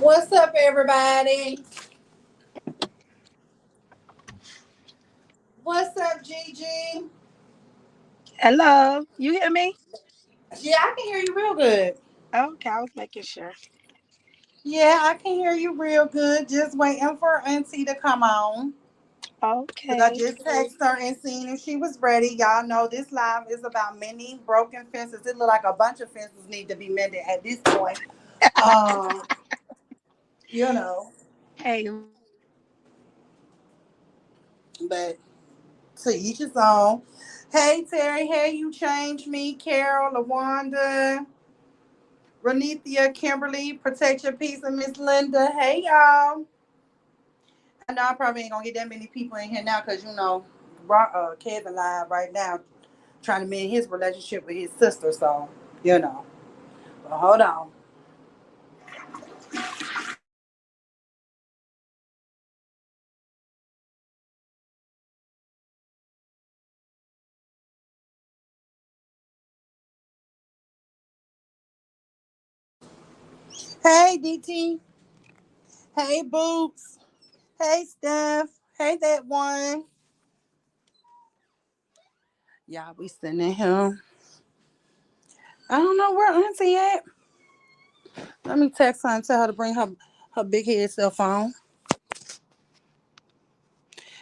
What's up, everybody? What's up, Gigi? Hello, you hear me? Yeah, I can hear you real good. Okay, I was making sure. Yeah, I can hear you real good. Just waiting for Auntie to come on. Because I Okay. just texted her and seen if she was ready. Y'all know this live is about mending broken fences. It look like a bunch of fences need to be mended at this point. Um, you know, Hey, but to each his own. Hey, Terry. Hey, you changed me. Carol, LaWanda. Renethia, Kimberly, Protect Your Peace, and Miss Linda. Hey, y'all. I know I probably ain't gonna get that many people in here now because Kevin live right now trying to mend his relationship with his sister. So you know, but hold on. Hey, DT. Hey, Boots. Hey, Steph. Hey, that one. Y'all, we sending him. I don't know where Auntie at. Let me text her and tell her to bring her big head cell phone.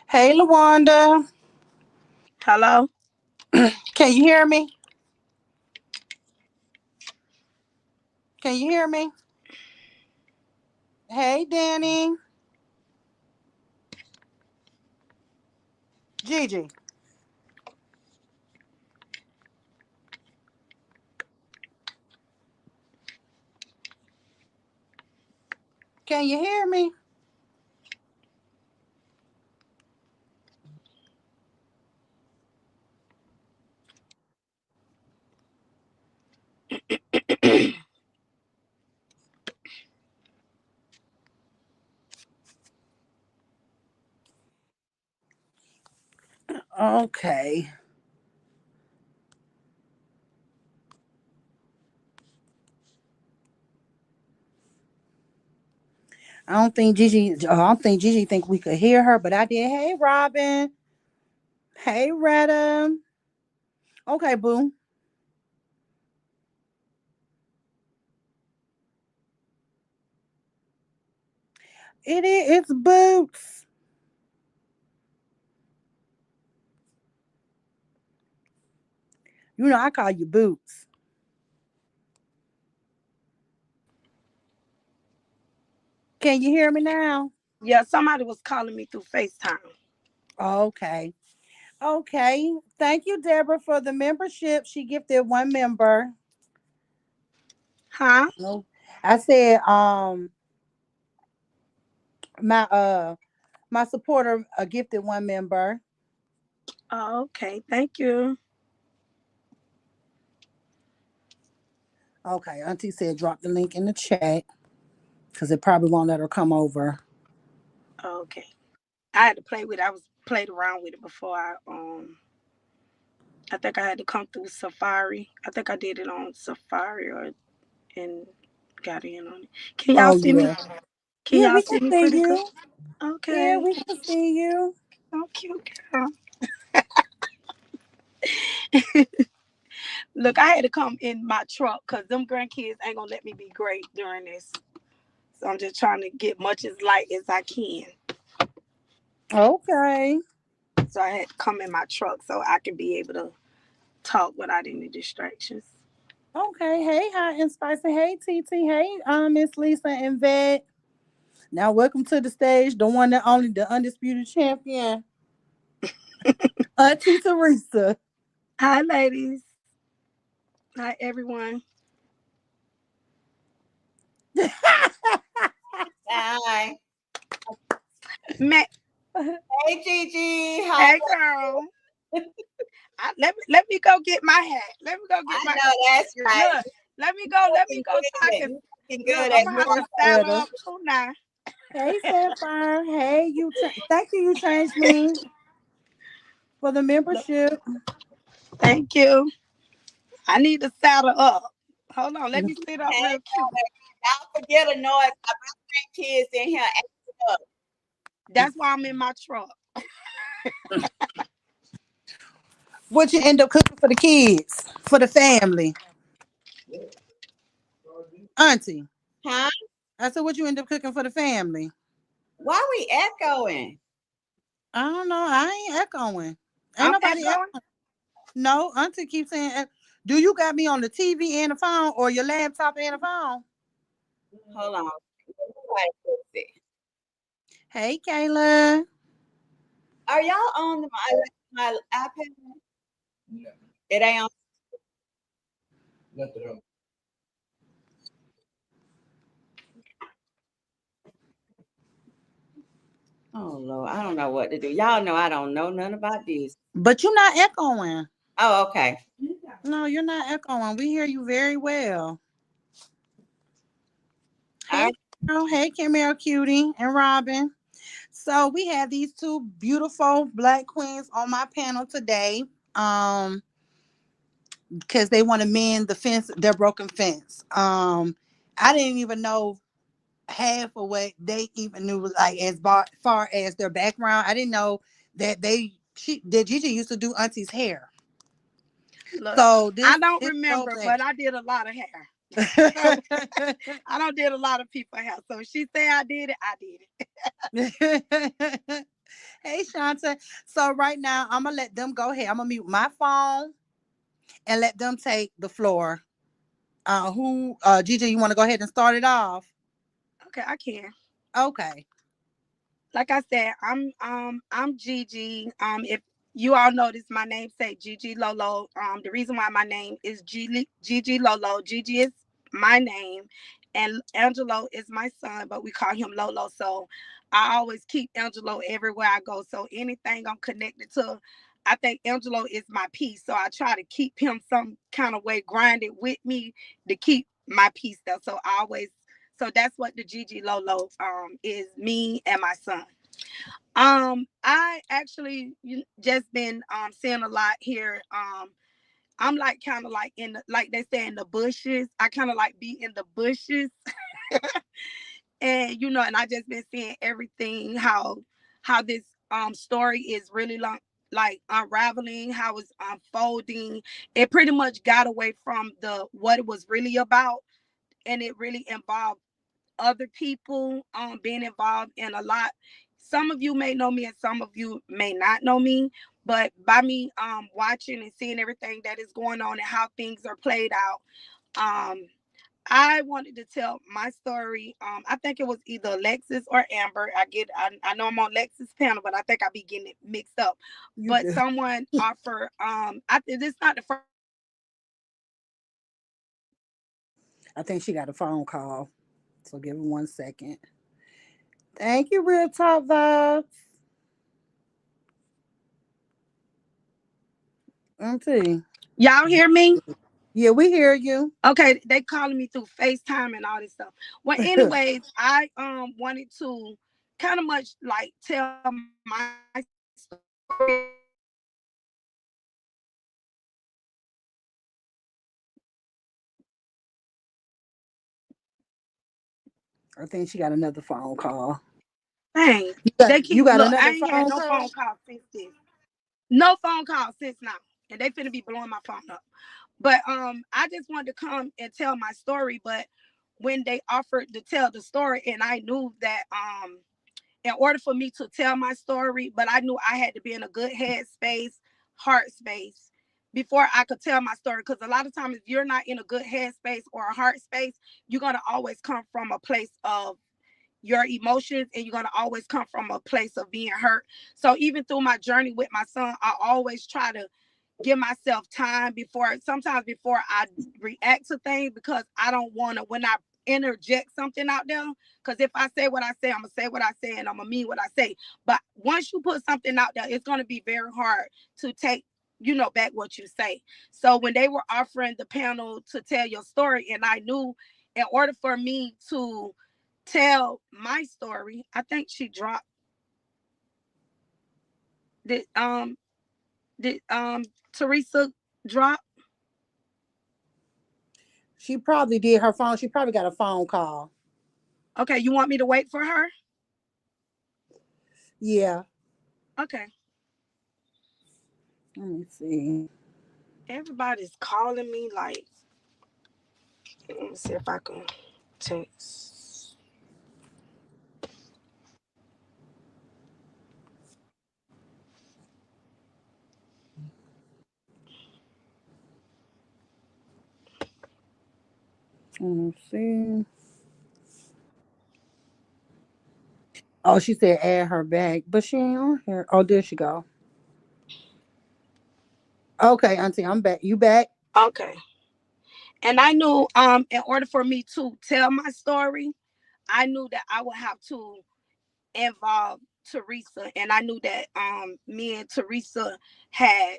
Hey, LaWanda. hello. Can you hear me? Can you hear me? Hey, Danny. Gigi. Can you hear me? Okay. I don't think Gigi think we could hear her, but I did. Hey, Robin. Hey, Retta. Okay, boo. It's Boots. You know I call you Boots. Can you hear me now? Yeah, somebody was calling me through FaceTime. Okay. Okay. Thank you, Deborah, for the membership. She gifted one member. Huh? No. I said, my my supporter gifted one member. Okay, thank you. Okay, Auntie said drop the link in the chat because it probably won't let her come over. Okay. I had to play with it. I was played around with it before I think I had to come through Safari. I think I did it on Safari or and got in on it. Can y'all Oh see me? yeah. Can Yeah, y'all we can see me see pretty good? you. Yeah, Okay. we can see you. So cute, girl. Look, I had to come in my truck because them grandkids ain't gonna let me be great during this. So I'm just trying to get much as light as I can. Okay. So I had to come in my truck so I can be able to talk without any distractions. Okay. Hey, Hot and Spicy. Hey, TT. Hey, Miss Lisa and Vet. Now, welcome to the stage, the one that only the undisputed champion, Auntie Teresa. Hi, ladies. Hi, everyone. Hi. Matt, Hey, Gigi. How hey, girl. Let me go get my hat. Let me go get I my know that's right. look. Let me Looking go so I good. can You looking look. good I'm as gonna have to normal. style her Better. up too now. Hey, Sapphire. Hey, thank you. You changed me for the Look, membership. thank you. I need to saddle up. Hold on, let me sit up Hey, real cute. y'all forget a noise. grandkids in here acting up. That's why I'm in my truck. What you end up cooking for the kids, for the family, Auntie? Huh? I said, what you end up cooking for the family? Why we echoing? I don't know. I ain't echoing. Ain't I'm nobody echoing. echoing. No, Auntie keeps saying, do you got me on the TV and the phone or your laptop and the phone? Hold on. Right, let's see. Hey, Kayla. Are y'all on my iPad? It ain't on. Oh Lord, I don't know what to do. Y'all know I don't know nothing about this. But you're not echoing. Oh, okay. No, you're not echoing. We hear you very well. All Hey, girl. Hey, Camille Cutie and Robin. So we have these two beautiful black queens on my panel today. Because they want to mend the fence, their broken fence. I didn't even know half of what they even knew, like as far as their background. I didn't know that that Gigi used to do Auntie's hair. Look, So I this don't is so remember, black. but I did a lot of hair. So I don't did a lot of people hair. So if she say I did it, I did it. Hey, Shanta. So right now I'm gonna let them go ahead. I'm gonna mute my phone and let them take the floor. Gigi, you want to go ahead and start it off? Okay, I can. Okay. Like I said, I'm Gigi. If you all notice my name say Gigi Lolo. The reason why my name is Gigi Lolo. Gigi is my name, and Angelo is my son, but we call him Lolo. So I always keep Angelo everywhere I go. So anything I'm connected to, I think Angelo is my piece. So I try to keep him some kind of way grinded with me to keep my piece there. So I always so that's what the Gigi Lolo is, me and my son. I actually just been seeing a lot here. I'm like kind of like in the, like they say in the bushes. I kind of like be in the bushes, and and I just been seeing everything how this story is really long, like unraveling, how it's unfolding. It pretty much got away from the what it was really about, and it really involved other people being involved in a lot. Some of you may know me and some of you may not know me, but by me watching and seeing everything that is going on and how things are played out, um I wanted to tell my story. I think it was either Alexis or Amber. I know I'm on Lex's panel, but I think I be getting it mixed up. You But do. someone offered this is not the first time I've been on here. I think she got a phone call. So give her 1 second. Thank you, Real Talk Vibes. Auntie. Y'all hear me? Yeah, we hear you. Okay, they calling me through FaceTime and all this stuff. Well, anyways, I wanted to kind of much like tell my story I think she got another phone call. dang, You got they keep you got look, I another ain't had phone no phone call? call since this. No phone call since now. And they finna be blowing my phone up. But I just wanted to come and tell my story. But when they offered to tell the story, and I knew that in order for me to tell my story, but I knew I had to be in a good head space, heart space before I could tell my story. Because a lot of times, if you're not in a good head space or a heart space, you're gonna always come from a place of your emotions, and you're going to always come from a place of being hurt. So even through my journey with my son, I always try to give myself time before I react to things, because I don't want to, when I interject something out there, because if I say what I say, I'm gonna say what I say and I'm gonna mean what I say. But once you put something out there, it's going to be very hard to take back what you say. So when they were offering the panel to tell your story, and I knew in order for me to tell my story, I think she dropped. Did Teresa drop? She probably did her phone. She probably got a phone call. Okay, you want me to wait for her? Yeah. Okay. Let me see. Everybody's calling me like, let me see if I can text. Let me see. Oh, she said add her back, but she ain't on here. Oh, there she go. Okay, Auntie, I'm back. You back? Okay. And I knew in order for me to tell my story, I knew that I would have to involve Teresa. And I knew that me and Teresa had,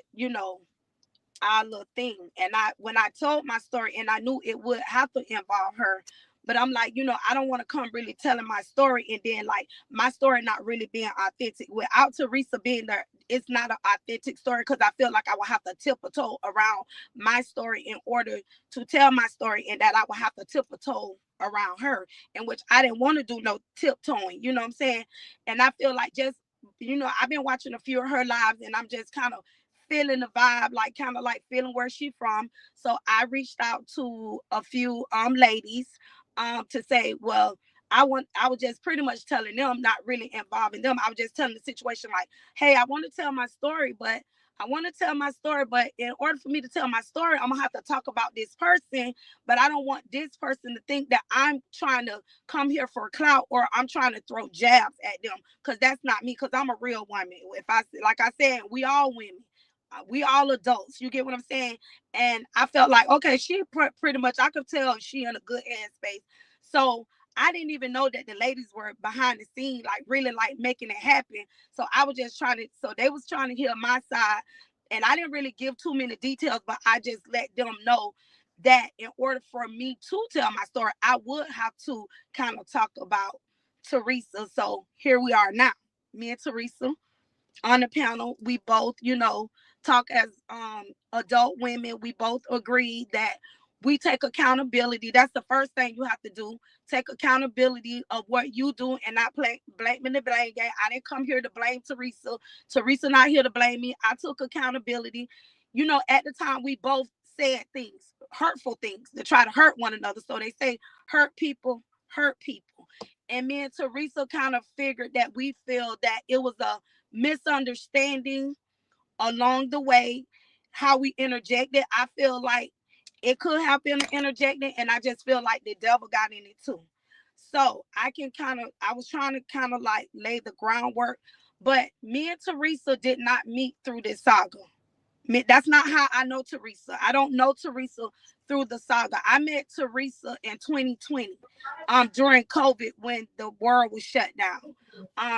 our little thing. And when I told my story, and I knew it would have to involve her, but I'm like, I don't want to come really telling my story and then like my story not really being authentic. Without Teresa being there, it's not an authentic story because I feel like I would have to tiptoe around my story in order to tell my story, and that I would have to tiptoe around her, in which I didn't want to do no tiptoeing, you know what I'm saying? And I feel like just, I've been watching a few of her lives, and I'm just kind of feeling the vibe, like kind of like feeling where she from. So I reached out to a few ladies to say, well, I was just pretty much telling them, not really involving them. I was just telling the situation like, hey, I want to tell my story, but in order for me to tell my story, I'm gonna have to talk about this person, but I don't want this person to think that I'm trying to come here for clout or I'm trying to throw jabs at them, because that's not me, because I'm a real woman. If I, like I said, we all women, we all adults, you get what I'm saying? And I felt like, okay, she pretty much, I could tell she in a good headspace. So I didn't even know that the ladies were behind the scene, like really like making it happen. So I was just trying to, so they was trying to hear my side, and I didn't really give too many details, but I just let them know that in order for me to tell my story, I would have to kind of talk about Teresa. So here we are now, me and Teresa on the panel. We both, talk as adult women. We both agree that we take accountability. That's the first thing you have to do. Take accountability of what you do and not blame the blame game. I didn't come here to blame Teresa. Teresa not here to blame me. I took accountability. At the time we both said things, hurtful things, to try to hurt one another. So they say hurt people hurt people. And me and Teresa kind of figured that we feel that it was a misunderstanding along the way, how we interjected. I feel like it could have been interjecting, and I just feel like the devil got in it too. So I was trying to kind of like lay the groundwork, but me and Teresa did not meet through this saga. That's not how I know Teresa. I don't know Teresa through the saga. I met Teresa in 2020, during COVID, when the world was shut down.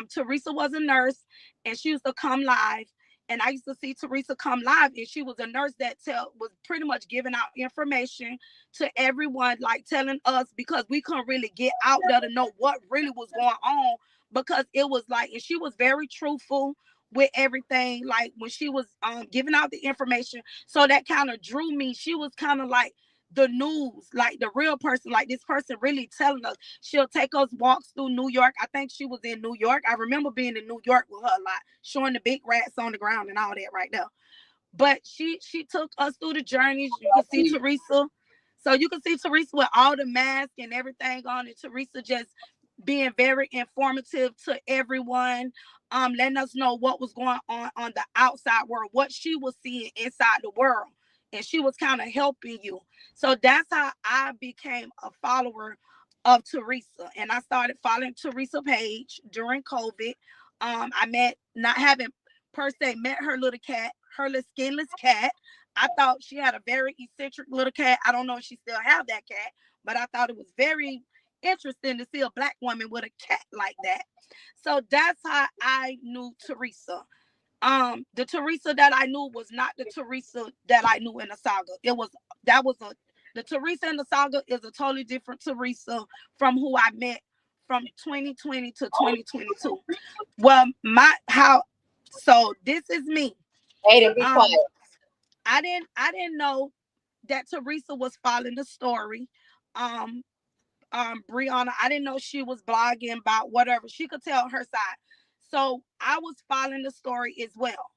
Teresa was a nurse, and she used to come live. And I used to see Teresa come live, and she was a nurse that was pretty much giving out information to everyone, like telling us, because we couldn't really get out there to know what really was going on, because it was like, and she was very truthful with everything, like when she was giving out the information. So that kind of drew me. She was kind of like the news, like the real person, like this person really telling us. She'll take us walks through New York. I think she was in New York. I remember being in New York with her a lot, showing the big rats on the ground and all that right there. But she took us through the journeys. You can see Teresa. So you can see Teresa with all the mask and everything on, and Teresa just being very informative to everyone, letting us know what was going on the outside world, what she was seeing inside the world. And she was kind of helping you. So that's how I became a follower of Teresa. And I started following Teresa page during COVID. I met, not having per se met her little cat, her little skinless cat. I thought she had a very eccentric little cat. I don't know if she still have that cat, but I thought it was very interesting to see a black woman with a cat like that. So that's how I knew Teresa. The Teresa that I knew was not the Teresa that I knew in the saga. That was a the Teresa in the saga is a totally different Teresa from who I met from 2020 to 2022. Well, my how so this is me. Hey, to be quiet. Um, I didn't know that Teresa was following the story. Um, Brianna. I didn't know she was blogging about whatever. She could tell her side. So I was following the story as well.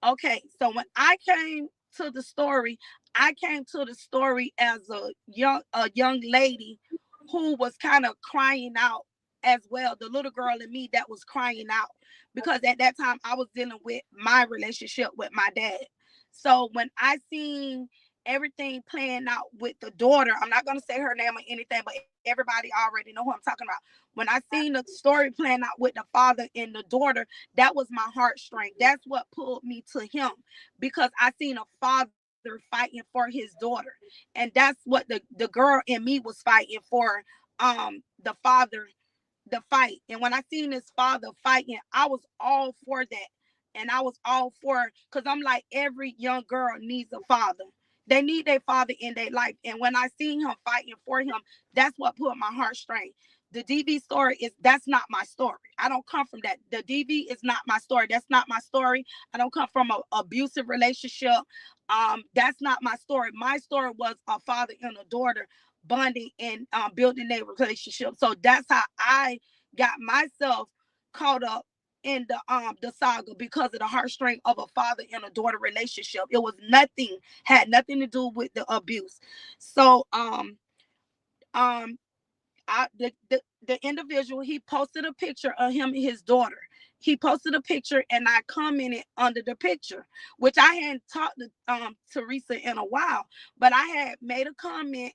Okay, so when I came to the story, I came to the story as a young lady who was kind of crying out as well. The little girl in me that was crying out because at that time I was dealing with my relationship with my dad. So when I seen everything playing out with the daughter, I'm not gonna say her name or anything, but everybody already know who I'm talking about. When I seen the story playing out with the father and the daughter, that was my heartstring. That's what pulled me to him because I seen a father fighting for his daughter, and that's what the girl in me was fighting for. The father, the fight, and when I seen his father fighting, I was all for that, and I was all for because I'm like every young girl needs a father. They need their father in their life, and when I seen him fighting for him, that's what put my heartstring. The DV story is that's not my story. I don't come from that. The DV is not my story. That's not my story. I don't come from an abusive relationship. That's not my story. My story was a father and a daughter bonding and building their relationship. So that's how I got myself caught up in the saga because of the heartstring of a father and a daughter relationship. It was nothing, had nothing to do with the abuse. So um the individual, he posted a picture of him and his daughter. He posted a picture and I commented under the picture, which I hadn't talked to Teresa in a while, but I had made a comment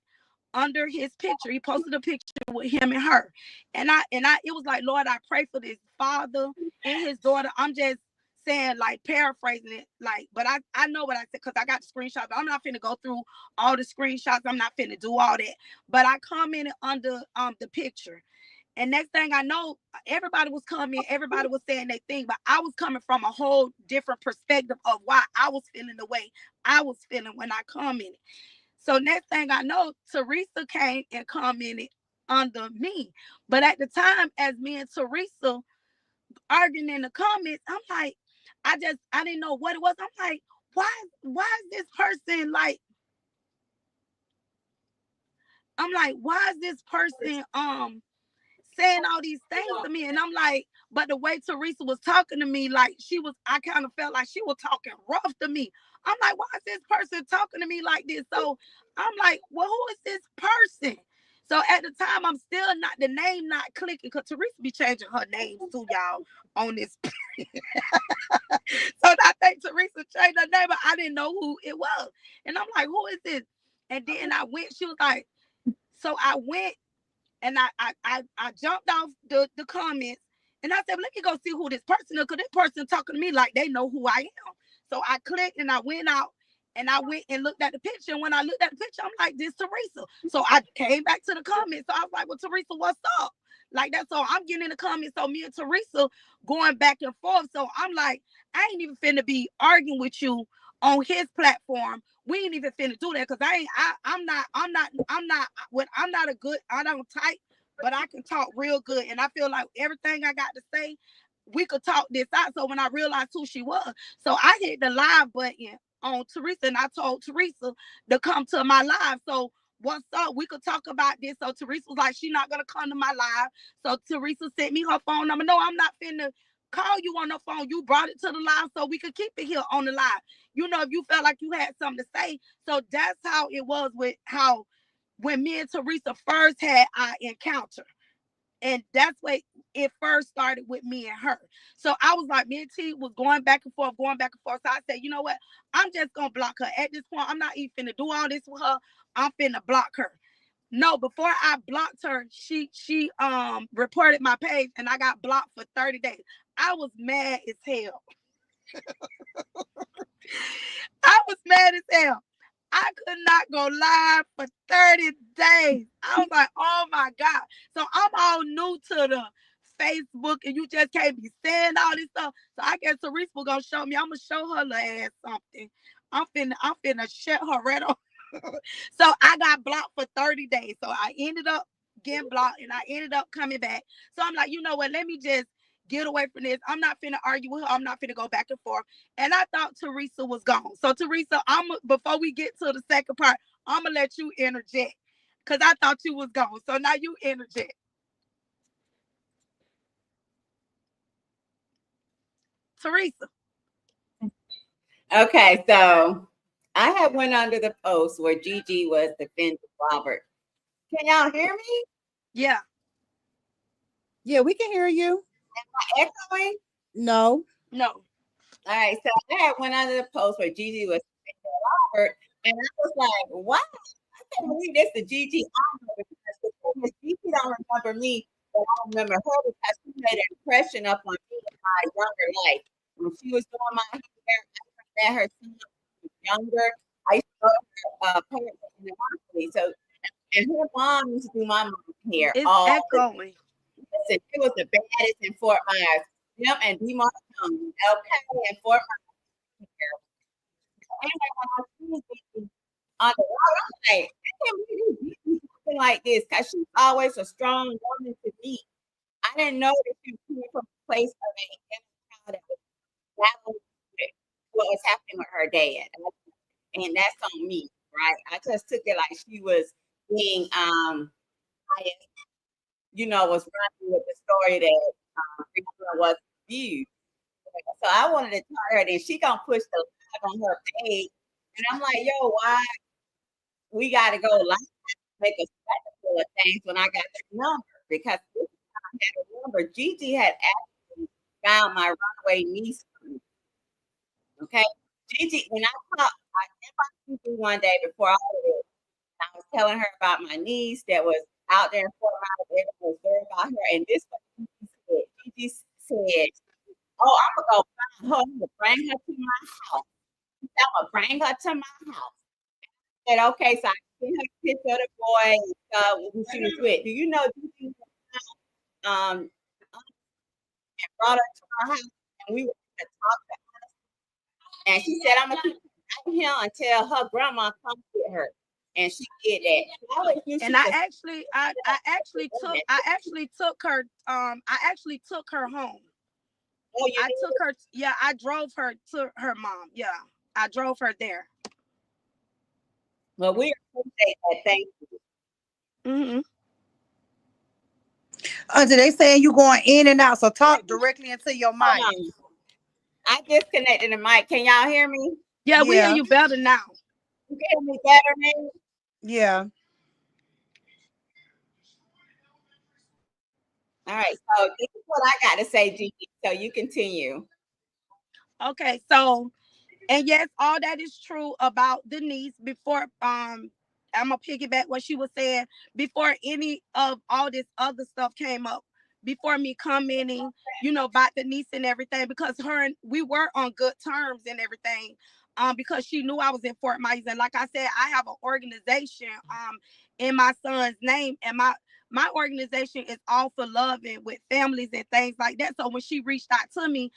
under his picture. He posted a picture with him and her. And I it was like, Lord, I pray for this father and his daughter. I'm just saying, like paraphrasing it, like, but I know what I said because I got the screenshots. I'm not finna go through all the screenshots. I'm not finna do all that. But I commented under the picture. And next thing I know, everybody was coming, everybody was saying their thing, but I was coming from a whole different perspective of why I was feeling the way I was feeling when I commented. So next thing I know, Teresa came and commented under me. But at the time, as me and Teresa arguing in the comments, I'm like, I didn't know what it was. I'm like, why is this person like, I'm like, why is this person saying all these things to me? And I'm like, but the way Teresa was talking to me, like I kind of felt like she was talking rough to me. I'm like, why is this person talking to me like this? So I'm like, well, who is this person? So at the time, I'm still not, the name not clicking because Teresa be changing her names too, y'all, on this. So I think Teresa changed her name, but I didn't know who it was. And I'm like, who is this? And then I went, she was like, so I went and I jumped off the comments and I said, well, let me go see who this person is because this person talking to me like they know who I am. So I clicked and I went out and I went and looked at the picture. And when I looked at the picture, I'm like, this Teresa. So I came back to the comments. So I was like, well, Teresa, what's up? Like that's all I'm getting in the comments. So me and Teresa going back and forth. So I'm like, I ain't even finna be arguing with you on his platform. We ain't even finna do that because I'm not a good, I don't type, but I can talk real good. And I feel like everything I got to say, we could talk this out. So when I realized who she was, so I hit the live button on Teresa and I told Teresa to come to my live. So what's up? We could talk about this. So Teresa was like, she's not gonna come to my live. So Teresa sent me her phone number. No, I'm not finna call you on the phone. You brought it to the live so we could keep it here on the live. You know, if you felt like you had something to say. So that's how it was with how when me and Teresa first had our encounter. And that's where it first started with me and her. So I was like, me and T was going back and forth, going back and forth. So I said, you know what? I'm just gonna block her. At this point, I'm not even finna do all this with her. I'm finna block her. No, before I blocked her, she reported my page and I got blocked for 30 days. I was mad as hell. I was mad as hell. I could not go live for 30 days. I was like, oh my God. So I'm all new to the Facebook and you just can't be saying all this stuff. So I guess Teresa was gonna show me. I'm gonna show her little ass something. I'm finna shut her right off. So I got blocked for 30 days. So I ended up getting blocked and I ended up coming back. So I'm like, you know what? Let me just get away from this. I'm not finna argue with her. I'm not finna go back and forth. And I thought Teresa was gone. So Teresa, before we get to the second part, I'm gonna let you interject. Cause I thought you was gone. So now you interject. Teresa. Okay, so I had went under the post where Gigi was defending Robert. Can y'all hear me? Yeah. Yeah, we can hear you. Echoing? No. No. All right, so I had went under the post where Gigi was defending Robert, and I was like, "What? I can't believe this is Gigi Honor because the thing is, Gigi don't remember me, but I remember her because she made an impression up on me in my younger life. When she was doing my hair, I met her son when she was younger. I used to go to her parents in the hospital. So, and her mom used to do my mom's hair It's all the time. echoing. Listen, she was the baddest in Fort Myers. Yep, and DeMar okay, and Fort Myers. Anyway, when I see Gigi on the road, I'm like, I can't believe you do something like this because she's always a strong woman to me. I didn't know that she was coming from a place of a child that was battling with what was happening with her dad. And that's on me, right? I just took it like she was being biased, was running with the story that was viewed. So I wanted to tell her that she gonna push the live on her page. And I'm like, yo, why we gotta go live make a spectacle of things when I got your number? Because this time I had a number. Gigi had actually found my runaway niece. Okay. Gigi, when I talked, I inboxed Gigi one day before all of this. I was telling her about my niece that was out there in Fort Myers. Everyone was worried about her. And this was Gigi said. Gigi said, oh, I'm gonna go find her. I'm gonna bring her to my house. I'm gonna bring her to my house. I said, okay, so I sent her a picture of the boy who she was with. Do you know Gigi and brought her to our house and we were gonna talk to her. And she said, I'm gonna keep here until her grandma comes get her. And she did that. I always knew she And I was actually I actually took her home. oh, you I took did? her, yeah, I drove her to her mom. Yeah. I drove her there. Well, we appreciate that. Thank you. Hmm. They saying you going in and out, so talk directly into your Hold mic. on. I disconnected the mic. Can y'all hear me? Yeah, we hear Yeah, you better now. You can hear me better now? yeah. All right. So this is what I got to say, Gigi. So you continue. Okay, so and yes, all that is true about Denise. Before I'm gonna piggyback what she was saying before any of all this other stuff came up. Before me commenting, about Denise and everything, because her and we were on good terms and everything. Because she knew I was in Fort Myers, and like I said, I have an organization in my son's name, and my organization is all for loving with families and things like that. So when she reached out to me,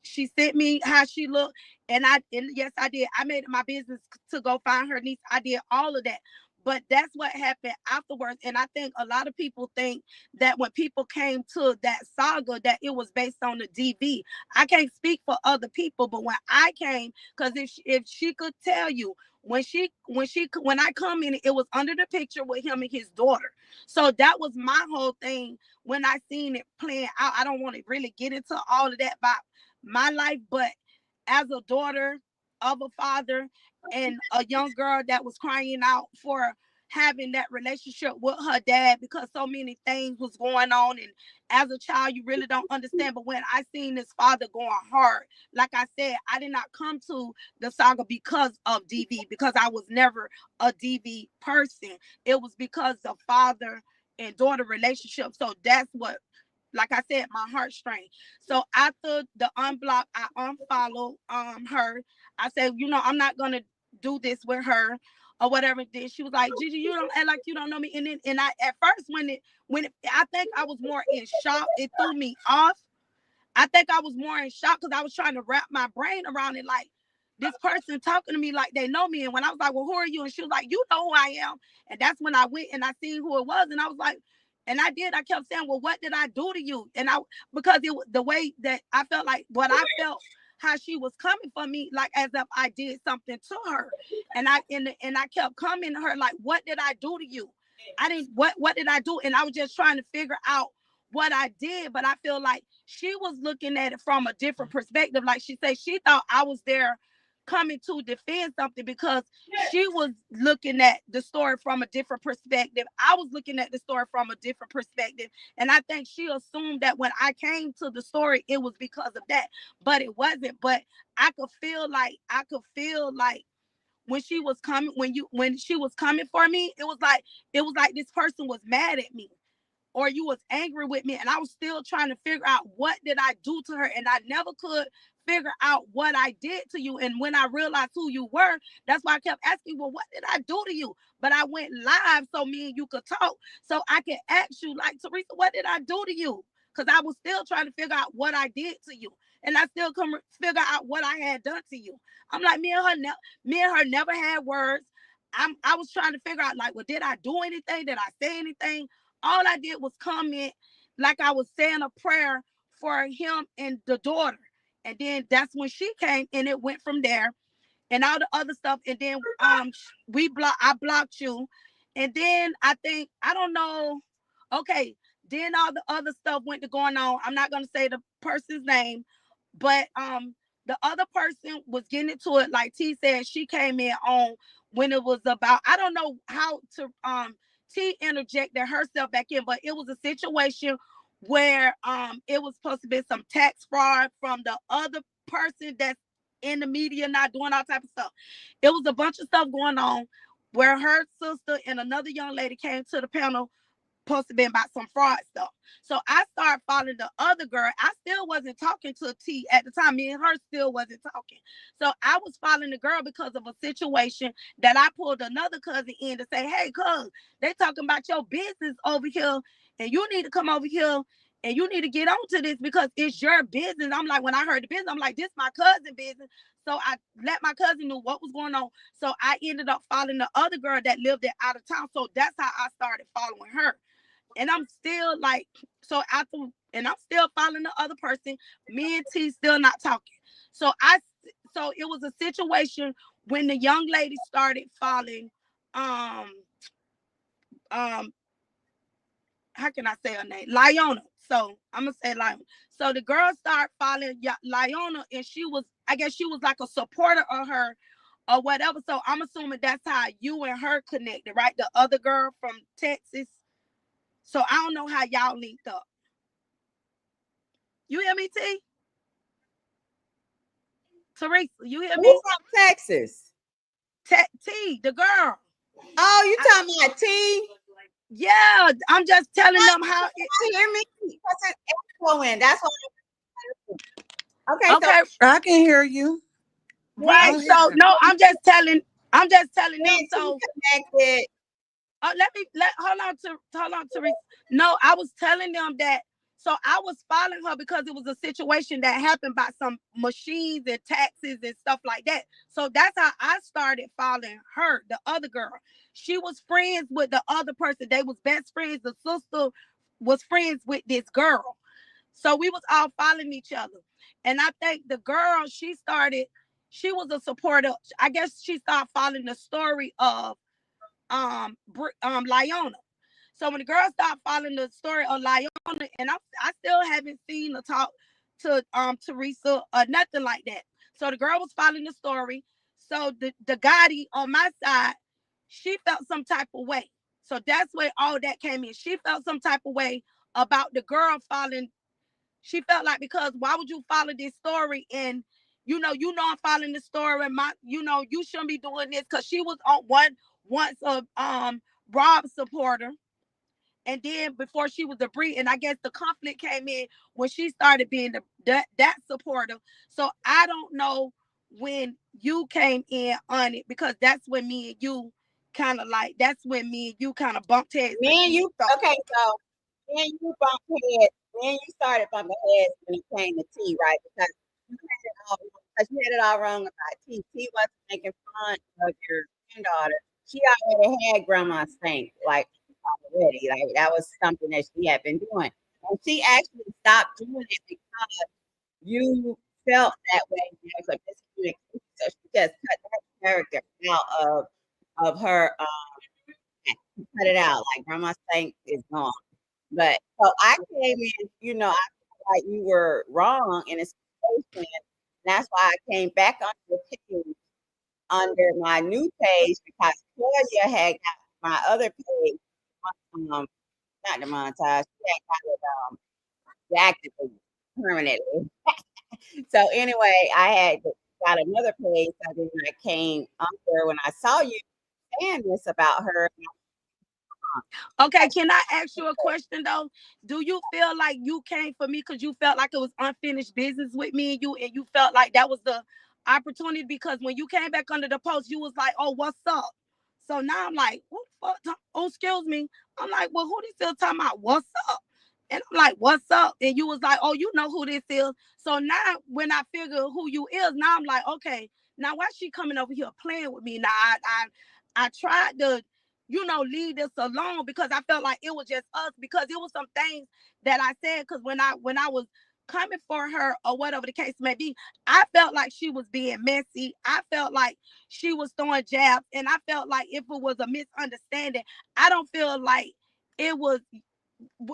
she sent me how she looked, and yes, I did. I made it my business to go find her niece. I did all of that. But that's what happened afterwards. And I think a lot of people think that when people came to that saga, that it was based on the DV. I can't speak for other people, but when I came, because if she could tell you, when I come in, it was under the picture with him and his daughter. So that was my whole thing when I seen it playing out. I don't want to really get into all of that about my life, but as a daughter of a father and a young girl that was crying out for having that relationship with her dad because so many things was going on, and as a child you really don't understand. But when I seen this father going hard, like I said, I did not come to the saga because of DV, because I was never a DV person. It was because the father and daughter relationship. So that's what, like I said, my heartstring. So after the unblock, I unfollow her. I said, I'm not gonna do this with her or whatever. Then she was like, Gigi, you don't act like you don't know me. And I at first when it, I think I was more in shock. It threw me off. I think I was more in shock because I was trying to wrap my brain around it. Like, this person talking to me like they know me. And when I was like, well, who are you? And she was like, you know who I am. And that's when I went and I seen who it was. And I was like, and I did. I kept saying, well, what did I do to you? And because it was the way that I felt, like what I felt, how she was coming for me, like as if I did something to her. And I kept coming to her like, what did I do to you? what did I do? And I was just trying to figure out what I did, but I feel like she was looking at it from a different perspective. Like she said, she thought I was there coming to defend something because she was looking at the story from a different perspective. I was looking at the story from a different perspective. And I think she assumed that when I came to the story, it was because of that, but it wasn't. But I could feel like when she was coming, when she was coming for me, it was like this person was mad at me or you was angry with me, and I was still trying to figure out what did I do to her, and I never could figure out what I did to you. And when I realized who you were, that's why I kept asking, well, what did I do to you? But I went live so me and you could talk, so I could ask you, like, Teresa, what did I do to you? Because I was still trying to figure out what I did to you, and I still couldn't figure out what I had done to you. I'm like, me and her never had words. I was trying to figure out, like, well, did I do anything? Did I say anything? All I did was comment like I was saying a prayer for him and the daughter. And then that's when she came, and it went from there and all the other stuff. And then I blocked you. And then I don't know. Okay. Then all the other stuff went to going on. I'm not gonna say the person's name, but the other person was getting into it. Like T said, she came in on when it was about, I don't know how to T interjected herself back in, but it was a situation where it was supposed to be some tax fraud from the other person that's in the media, not doing all type of stuff. It was a bunch of stuff going on where her sister and another young lady came to the panel, supposed to be about some fraud stuff. So I started following the other girl. I still wasn't talking to T at the time. Me and her still wasn't talking. So I was following the girl because of a situation that I pulled another cousin in to say, hey, cuz, they talking about your business over here, and you need to come over here and you need to get on to this because it's your business. I'm like, when I heard the business, I'm like, this my cousin business. So I let my cousin know what was going on. So I ended up following the other girl that lived out of town. So that's how I started following her. And I'm still like, and I'm still following the other person. Me and T still not talking. So it was a situation when the young lady started following, um, um, how can I say her name? Lyona. So I'm gonna say Lyona. So the girl started following Lyona, and I guess she was like a supporter of her or whatever. So I'm assuming that's how you and her connected, right? The other girl from Texas. So I don't know how y'all linked up. You hear me, T? Teresa, you hear Who me? from Texas? T, the girl. Oh, you talking about T? Yeah, I'm just telling them how it. You hear me? Because it's echoing. That's what. Okay, so Okay, I can hear you. when right. Go So ahead. no, I'm just telling them. when T So connected, hold on, Teresa. No, I was telling them that. So I was following her because it was a situation that happened by some machines and taxes and stuff like that. So that's how I started following her, the other girl. She was friends with the other person. They was best friends. The sister was friends with this girl. So we was all following each other. And I think the girl, she was a supporter. I guess she started following the story of Lyona. So when the girl stopped following the story of Lyona, and I still haven't seen her talk to Teresa or nothing like that. So the girl was following the story. So the Gotti on my side, she felt some type of way. So that's where all that came in. She felt some type of way about the girl following. She felt like, because why would you follow this story, and I'm following the story, and you shouldn't be doing this, because she was on once a Rob supporter, and then before she was a Bree, and I guess the conflict came in when she started being that supporter. So I don't know when you came in on it, because that's when me and you kind of bumped heads and me and each you. other. Okay, so me and you bumped heads. Me and you started bumping heads when it came to T, right? Because you had it all wrong about T. T wasn't making fun of your granddaughter. She already had grandma stank, like already. Like that was something that she had been doing. And she actually stopped doing it because you felt that way. There was a miscommunication. So she just cut that character out of her cut it out. Like grandma stank is gone. But so I came in, I felt like you were wrong in a situation. That's why I came back on your page under my new page because Toya had got my other page, um, not demonetized. She had got it deactivated permanently. So anyway, I had got another page. So then I came under when I saw you saying this about her. Okay, can I ask you a question though? Do you feel like you came for me because you felt like it was unfinished business with me and you felt like that was the opportunity? Because when you came back under the post, you was like, "Oh, what's up?" So now I'm like, "What the fuck? Oh, excuse me." I'm like, "Well, who this still talking about? What's up?" And I'm like, "What's up?" And you was like, "Oh, you know who this is." So now when I figure who you is, now I'm like, "Okay, now why she coming over here playing with me?" Now I tried to leave this alone because I felt like it was just us because it was some things that I said because when I was coming for her or whatever the case may be, I felt like she was being messy. I felt like she was throwing jabs, and I felt like if it was a misunderstanding, I don't feel like it was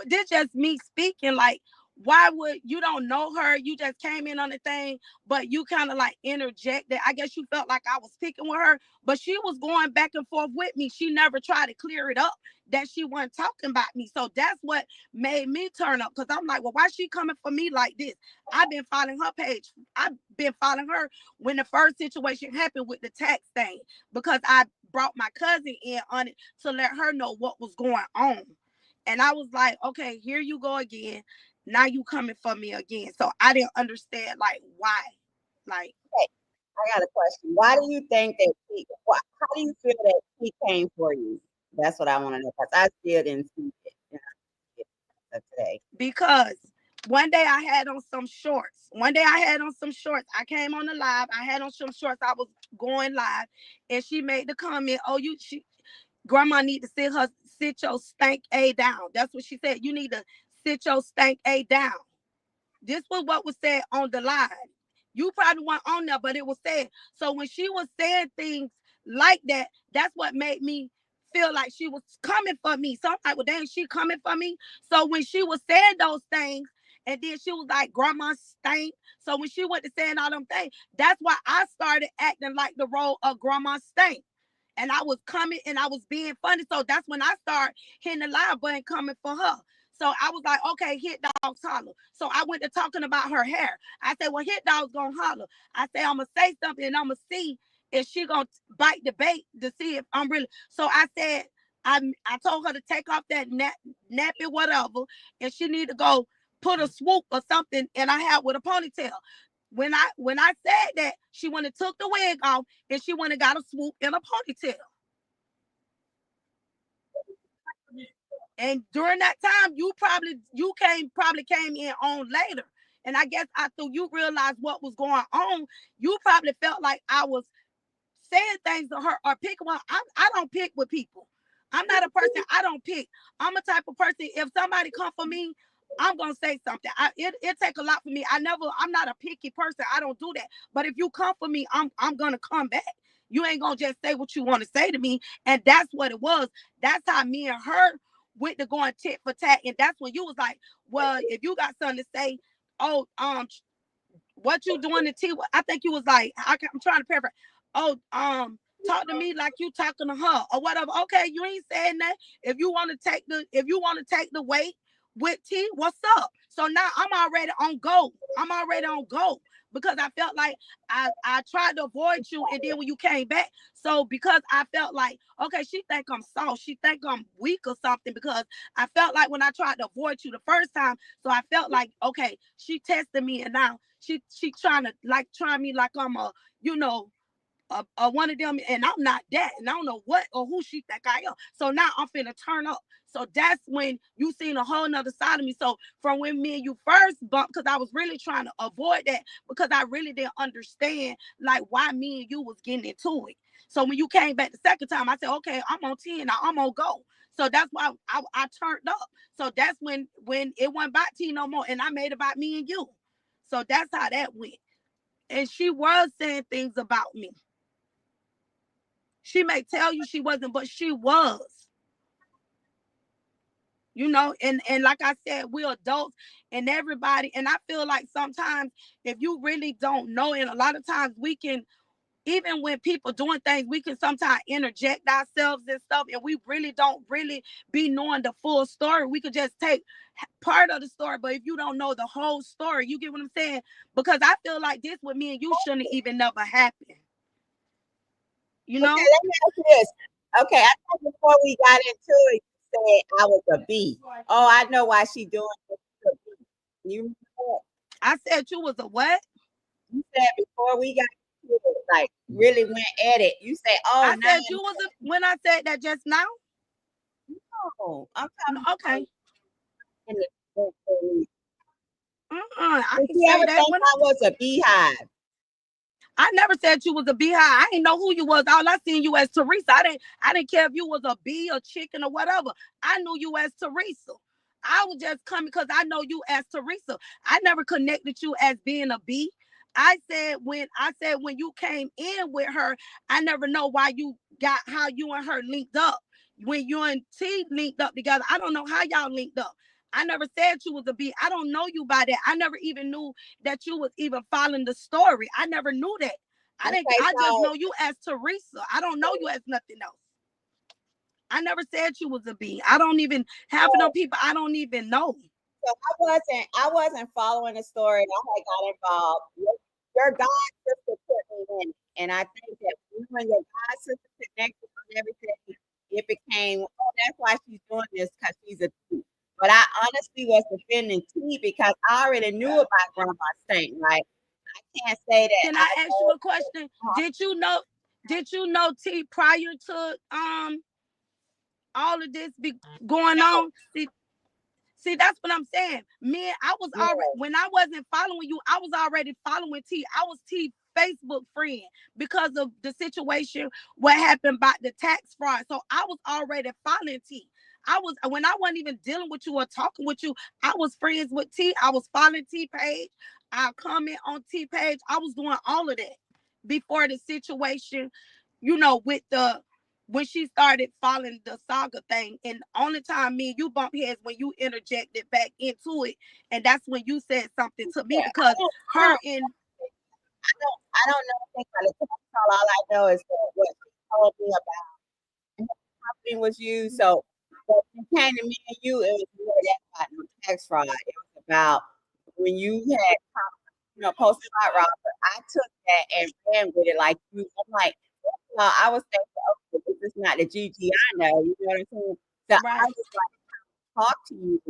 this just me speaking. Like, why would you don't know her? You just came in on the thing, but you kind of like interjected. I guess you felt like I was picking with her, but she was going back and forth with me. She never tried to clear it up that she wasn't talking about me. So that's what made me turn up because I'm like, well, why is she coming for me like this? I've been following her page. I've been following her when the first situation happened with the tax thing because I brought my cousin in on it to let her know what was going on. And I was like, okay, here you go again. Now you coming for me again. So I didn't understand like why. Like, Okay, I got a question. Why do you think that how do you feel that he came for you? That's what I want to know because I still didn't see it. Today. because one day I had on some shorts. One day I had on some shorts. I came on the live. I had on some shorts. I was going live, and she made the comment, "Oh, grandma need to sit your stank a down." That's what she said. You need to sit your stank a down. This was what was said on the line. You probably weren't on there, but it was said. So when she was saying things like that, that's what made me feel like she was coming for me. So I'm like, well, dang, she coming for me. So when she was saying those things, and then she was like, grandma stank. So when she went to saying all them things, that's why I started acting like the role of grandma stank. And I was coming and I was being funny. So that's when I started hitting the live button coming for her. So I was like, okay, Hit Dog's holler. So I went to talking about her hair. I said, well, Hit Dog's gonna holler. I said, I'm gonna say something and I'm gonna see if she gonna bite the bait to see if I'm really. So I said, I told her to take off that nappy whatever, and she need to go put a swoop or something in her hair with a ponytail. When I said that, she went and took the wig off and she went and got a swoop in a ponytail. And during that time, you probably came in on later. And I guess after you realized what was going on, you probably felt like I was saying things to her or picking one. I don't pick with people. I'm not a person. I don't pick. I'm a type of person. If somebody come for me, I'm gonna say something. It take a lot for me. I'm not a picky person. I don't do that. But if you come for me, I'm gonna come back. You ain't gonna just say what you want to say to me. And that's what it was. That's how me and her went to going tit for tat. And that's when you was like, well, if you got something to say, oh, what you doing to T? I think you was like, I'm trying to paraphrase. Oh, talk to me like you talking to her or whatever. Okay, you ain't saying that. If you want to take the weight with T, what's up? So now I'm already on go. I'm already on go because I felt like I tried to avoid you, and then when you came back, so because I felt like okay, she think I'm soft, she think I'm weak or something because I felt like when I tried to avoid you the first time, so I felt like okay, she tested me, and now she trying to like try me like I'm a you know one of them, and I'm not that, and I don't know what or who she think I am. So now I'm finna turn up. So that's when you seen a whole nother side of me. So from when me and you first bumped, because I was really trying to avoid that because I really didn't understand like why me and you was getting into it. So when you came back the second time, I said, okay, I'm on 10 now, I'm on go. So that's why I turned up. So that's when it wasn't about T no more, and I made it about me and you. So that's how that went. And she was saying things about me. She may tell you she wasn't, but she was. And like I said, we're adults and everybody. And I feel like sometimes if you really don't know, and a lot of times we can, even when people doing things, we can sometimes interject ourselves and stuff, and we really don't really be knowing the full story. We could just take part of the story, but if you don't know the whole story, you get what I'm saying? Because I feel like this with me and you shouldn't even never happen. Okay, let me ask you this. Okay, I thought before we got into it, you said I was a B. Oh, I know why she doing this. You remember that? I said you was a what? You said before we got into it, like really went at it. You say, "Oh, I no, said you was a when I said that just now. no, I'm No, talking okay. about in the. I Did can you say ever that think when I was a beehive? I never said you was a beehive. I didn't know who you was. All I seen you as Teresa. I didn't care if you was a bee, a chicken, or whatever. I knew you as Teresa. I was just coming because I know you as Teresa. I never connected you as being a bee. I said when you came in with her, I never know why you got how you and her linked up. When you and T linked up together, I don't know how y'all linked up. I never said you was a bee. I don't know you by that. I never even knew that you was even following the story. I never knew that. I didn't. Okay, I just so know you as Teresa. I don't know you as nothing else. I never said you was a bee. I don't even half of them people. I don't even know. so I wasn't following the story. I had got involved. Your god sister put me in it. And I think that when your god sister connected on everything, it became, oh, that's why she's doing this because she's a T. But I honestly was defending T because I already knew about Grandma Stank. Like I can't say that Can I I ask you know. a question? Did you know? Did you know T prior to all of this be going No, on? See, that's what I'm saying. Me, I was already yeah, when I wasn't following you, I was already following T. I was T Facebook friend because of the situation what happened about the tax fraud. So I was already following T. I was when I wasn't even dealing with you or talking with you, I was friends with T. I was following T page. I comment on T page. I was doing all of that before the situation, with the when she started following the saga thing. And only time me and you bump heads when you interjected back into it. And that's when you said something to me yeah. because her and I don't know anything about the tax call. All I know is that what she told me about company was used. So when it came to me and you, it was really that about no tax fraud. It was about when you had posted about Robert. I took that and ran with it like you. I'm like, well, I was thinking, okay, this is not the Gigi I know. You know what I'm saying? So I right. was like, talk to you,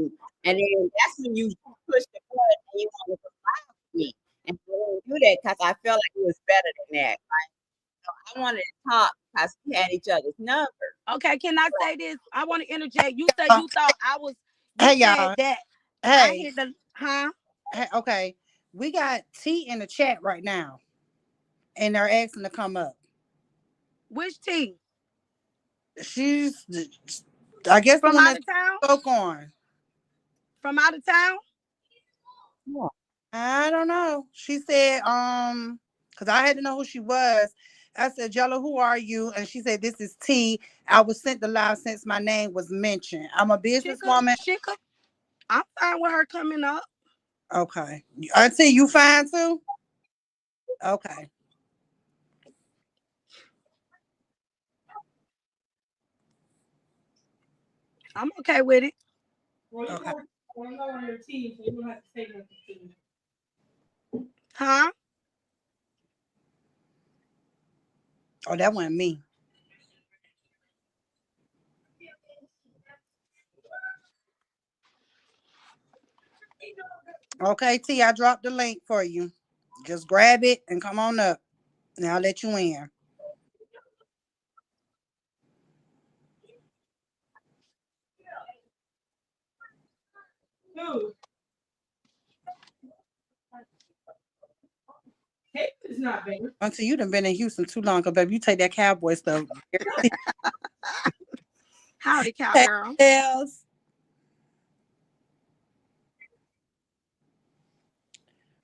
and then that's when you pushed the button and you wanted to lie to me, and I didn't do that because I felt like it was better than that. I wanted to talk because we had each other's number. Okay, can I say this? I want to interject. You said Uh, you thought I was you hey said y'all. that I Hey, hit the huh? hey, okay. We got T in the chat right now, and they're asking to come up. Which T? She's, I guess, the From one out that of town? spoke on. From out of town? Yeah. I don't know. She said, because I had to know who she was. I said, Jello, who are you? And she said, this is T. I was sent the live since my name was mentioned. I'm a She could businesswoman. she could I'm fine with her coming up. Okay. Auntie, you fine too? Okay. I'm okay with it. Okay. Huh? Oh, that wasn't me. Okay, T, I dropped the link for you. Just grab it and come on up. And I'll let you in. Until you done been in Houston too long, because baby, you take that cowboy stuff. Howdy, Hey, cowgirl. else.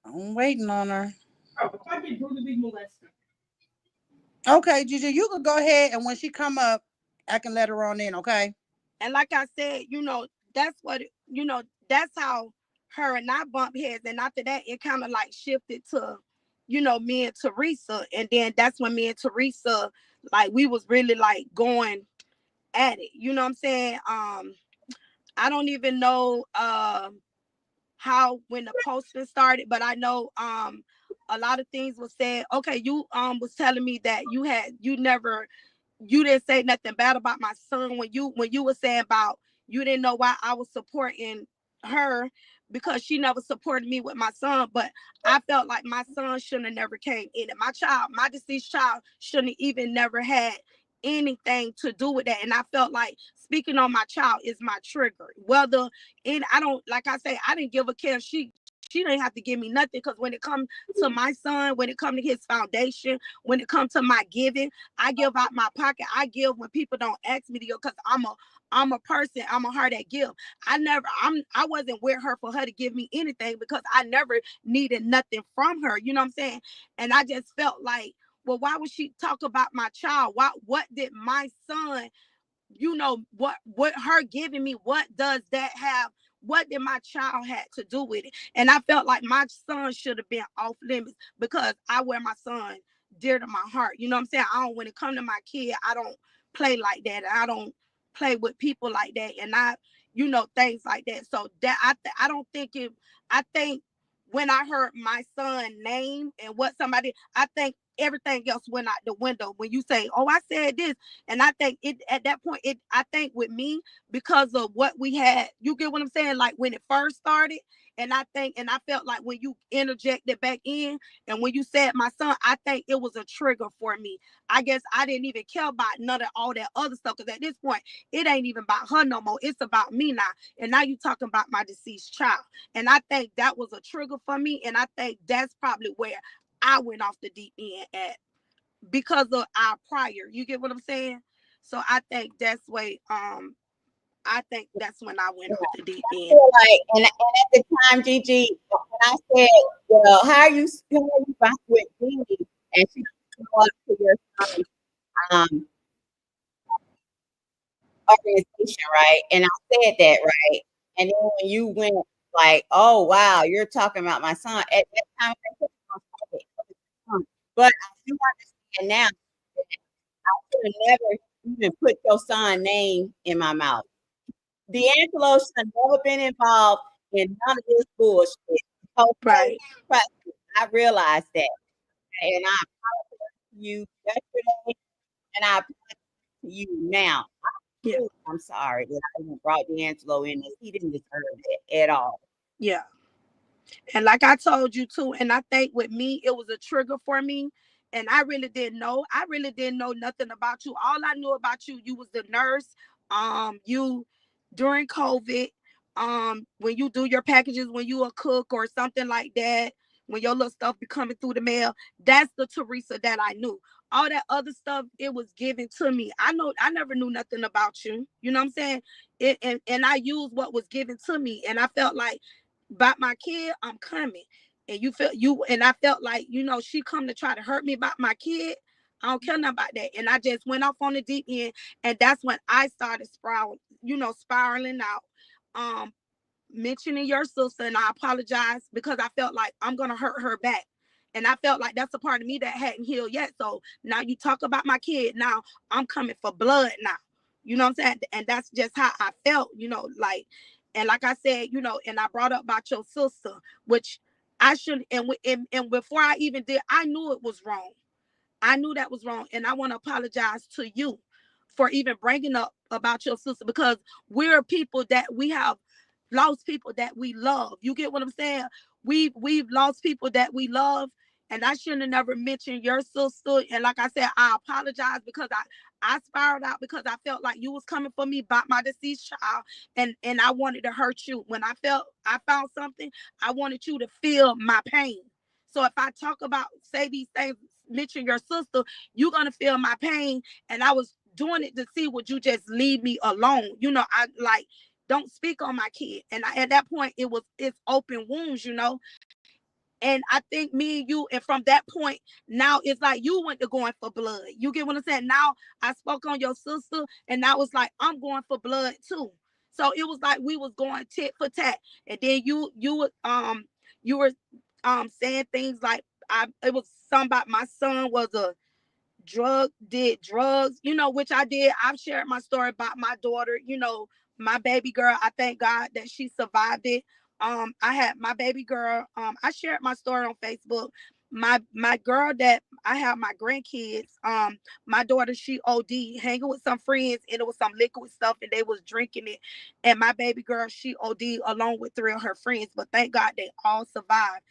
I'm waiting on her. Okay, Gigi, you can go ahead, and when she come up, I can let her on in, okay? And like I said, that's what that's how her and I bumped heads. And after that, it kind of like shifted to, me and Teresa. And then that's when me and Teresa, like, we was really like going at it. You know what I'm saying? I don't even know how when the posting started, but I know a lot of things was said. Okay, you was telling me that you didn't say nothing bad about my son when you were saying about you didn't know why I was supporting her because she never supported me with my son. But I felt like my son shouldn't have never came in it. My deceased child shouldn't even never had anything to do with that. And I felt like speaking on my child is my trigger. Whether I don't, like I say, I didn't give a care. She didn't have to give me nothing, because when it comes to my son, when it comes to his foundation, when it comes to my giving, I give out my pocket. I give when people don't ask me to give, because I'm a person. I'm a heart that give. I wasn't with her for her to give me anything, because I never needed nothing from her. You know what I'm saying? And I just felt like, well, why would she talk about my child? What did my son, what her giving me, what does that have, what did my child had to do with it? And I felt like my son should have been off limits, because I wear my son dear to my heart. You know what I'm saying? I don't, when it comes to my kid, I don't play like that. I don't play with people like that, and things like that. So that I don't think it. I think when I heard my son name and what somebody, I think everything else went out the window when you say, oh, I said this. And I think it at that point, I think with me, because of what we had, you get what I'm saying? Like when it first started. And I felt like when you interjected back in and when you said my son, I think it was a trigger for me. I guess I didn't even care about none of all that other stuff, because at this point, it ain't even about her no more. It's about me now. And now you talking about my deceased child. And I think that was a trigger for me. And I think that's probably where I went off the deep end at, because of our prior. You get what I'm saying? So I think that's way I think that's when I went off the deep I end. feel like, and at the time, Gigi, when I said, well, how are you back with Gigi, and she doesn't go up to your son's um, organization, right? And I said that, right? And then when you went like, oh wow, you're talking about my son. At that time, I said, but I do understand now that I should have never even put your son's name in my mouth. D'Angelo should have never been involved in none of this bullshit. Okay, Right. trust me, I realized that, and I apologize to you yesterday, and I apologize to you now. Yeah. I'm sorry that I even brought D'Angelo in this. He didn't deserve it at all. Yeah. And like I told you too, and I think with me, it was a trigger for me. And I really didn't know. I really didn't know nothing about you. All I knew about you, you was the nurse. You during COVID, when you do your packages, when you a cook or something like that, when your little stuff be coming through the mail, that's the Teresa that I knew. All that other stuff, it was given to me. I never knew nothing about you. You know what I'm saying? And I used what was given to me. And I felt like about my kid, I'm coming. And I felt like, she come to try to hurt me about my kid. I don't care nothing about that. And I just went off on the deep end. And that's when I started spiraling out. Um, Mentioning your sister, and I apologize because I felt like I'm gonna hurt her back. And I felt like that's a part of me that hadn't healed yet. So now you talk about my kid. Now I'm coming for blood now. You know what I'm saying? And that's just how I felt, like, and like I said, and I brought up about your sister, which I shouldn't, and before I even did, I knew it was wrong. I knew that was wrong. And I want to apologize to you for even bringing up about your sister, because we're people that we have lost people that we love. You get what I'm saying? We've lost people that we love. And I shouldn't have never mentioned your sister. And like I said, I apologize because I spiraled out because I felt like you was coming for me about my deceased child, and I wanted to hurt you. When I found something, I wanted you to feel my pain. So if I talk about, say these things, mention your sister, you're gonna feel my pain. And I was doing it to see, would you just leave me alone? I like, don't speak on my kid. And at that point, it's open wounds. And I think me and you, and from that point, now it's like you went to going for blood. You get what I'm saying? Now I spoke on your sister, and now it's like I'm going for blood too. So it was like we was going tit for tat. And then you were saying things like it was something about my son was a did drugs, which I did. I've shared my story about my daughter, my baby girl. I thank God that she survived it. I had my baby girl. I shared my story on Facebook. My girl that I have my grandkids. My daughter, she OD hanging with some friends, and it was some liquid stuff, and they was drinking it. And my baby girl, she OD along with three of her friends. But thank God they all survived.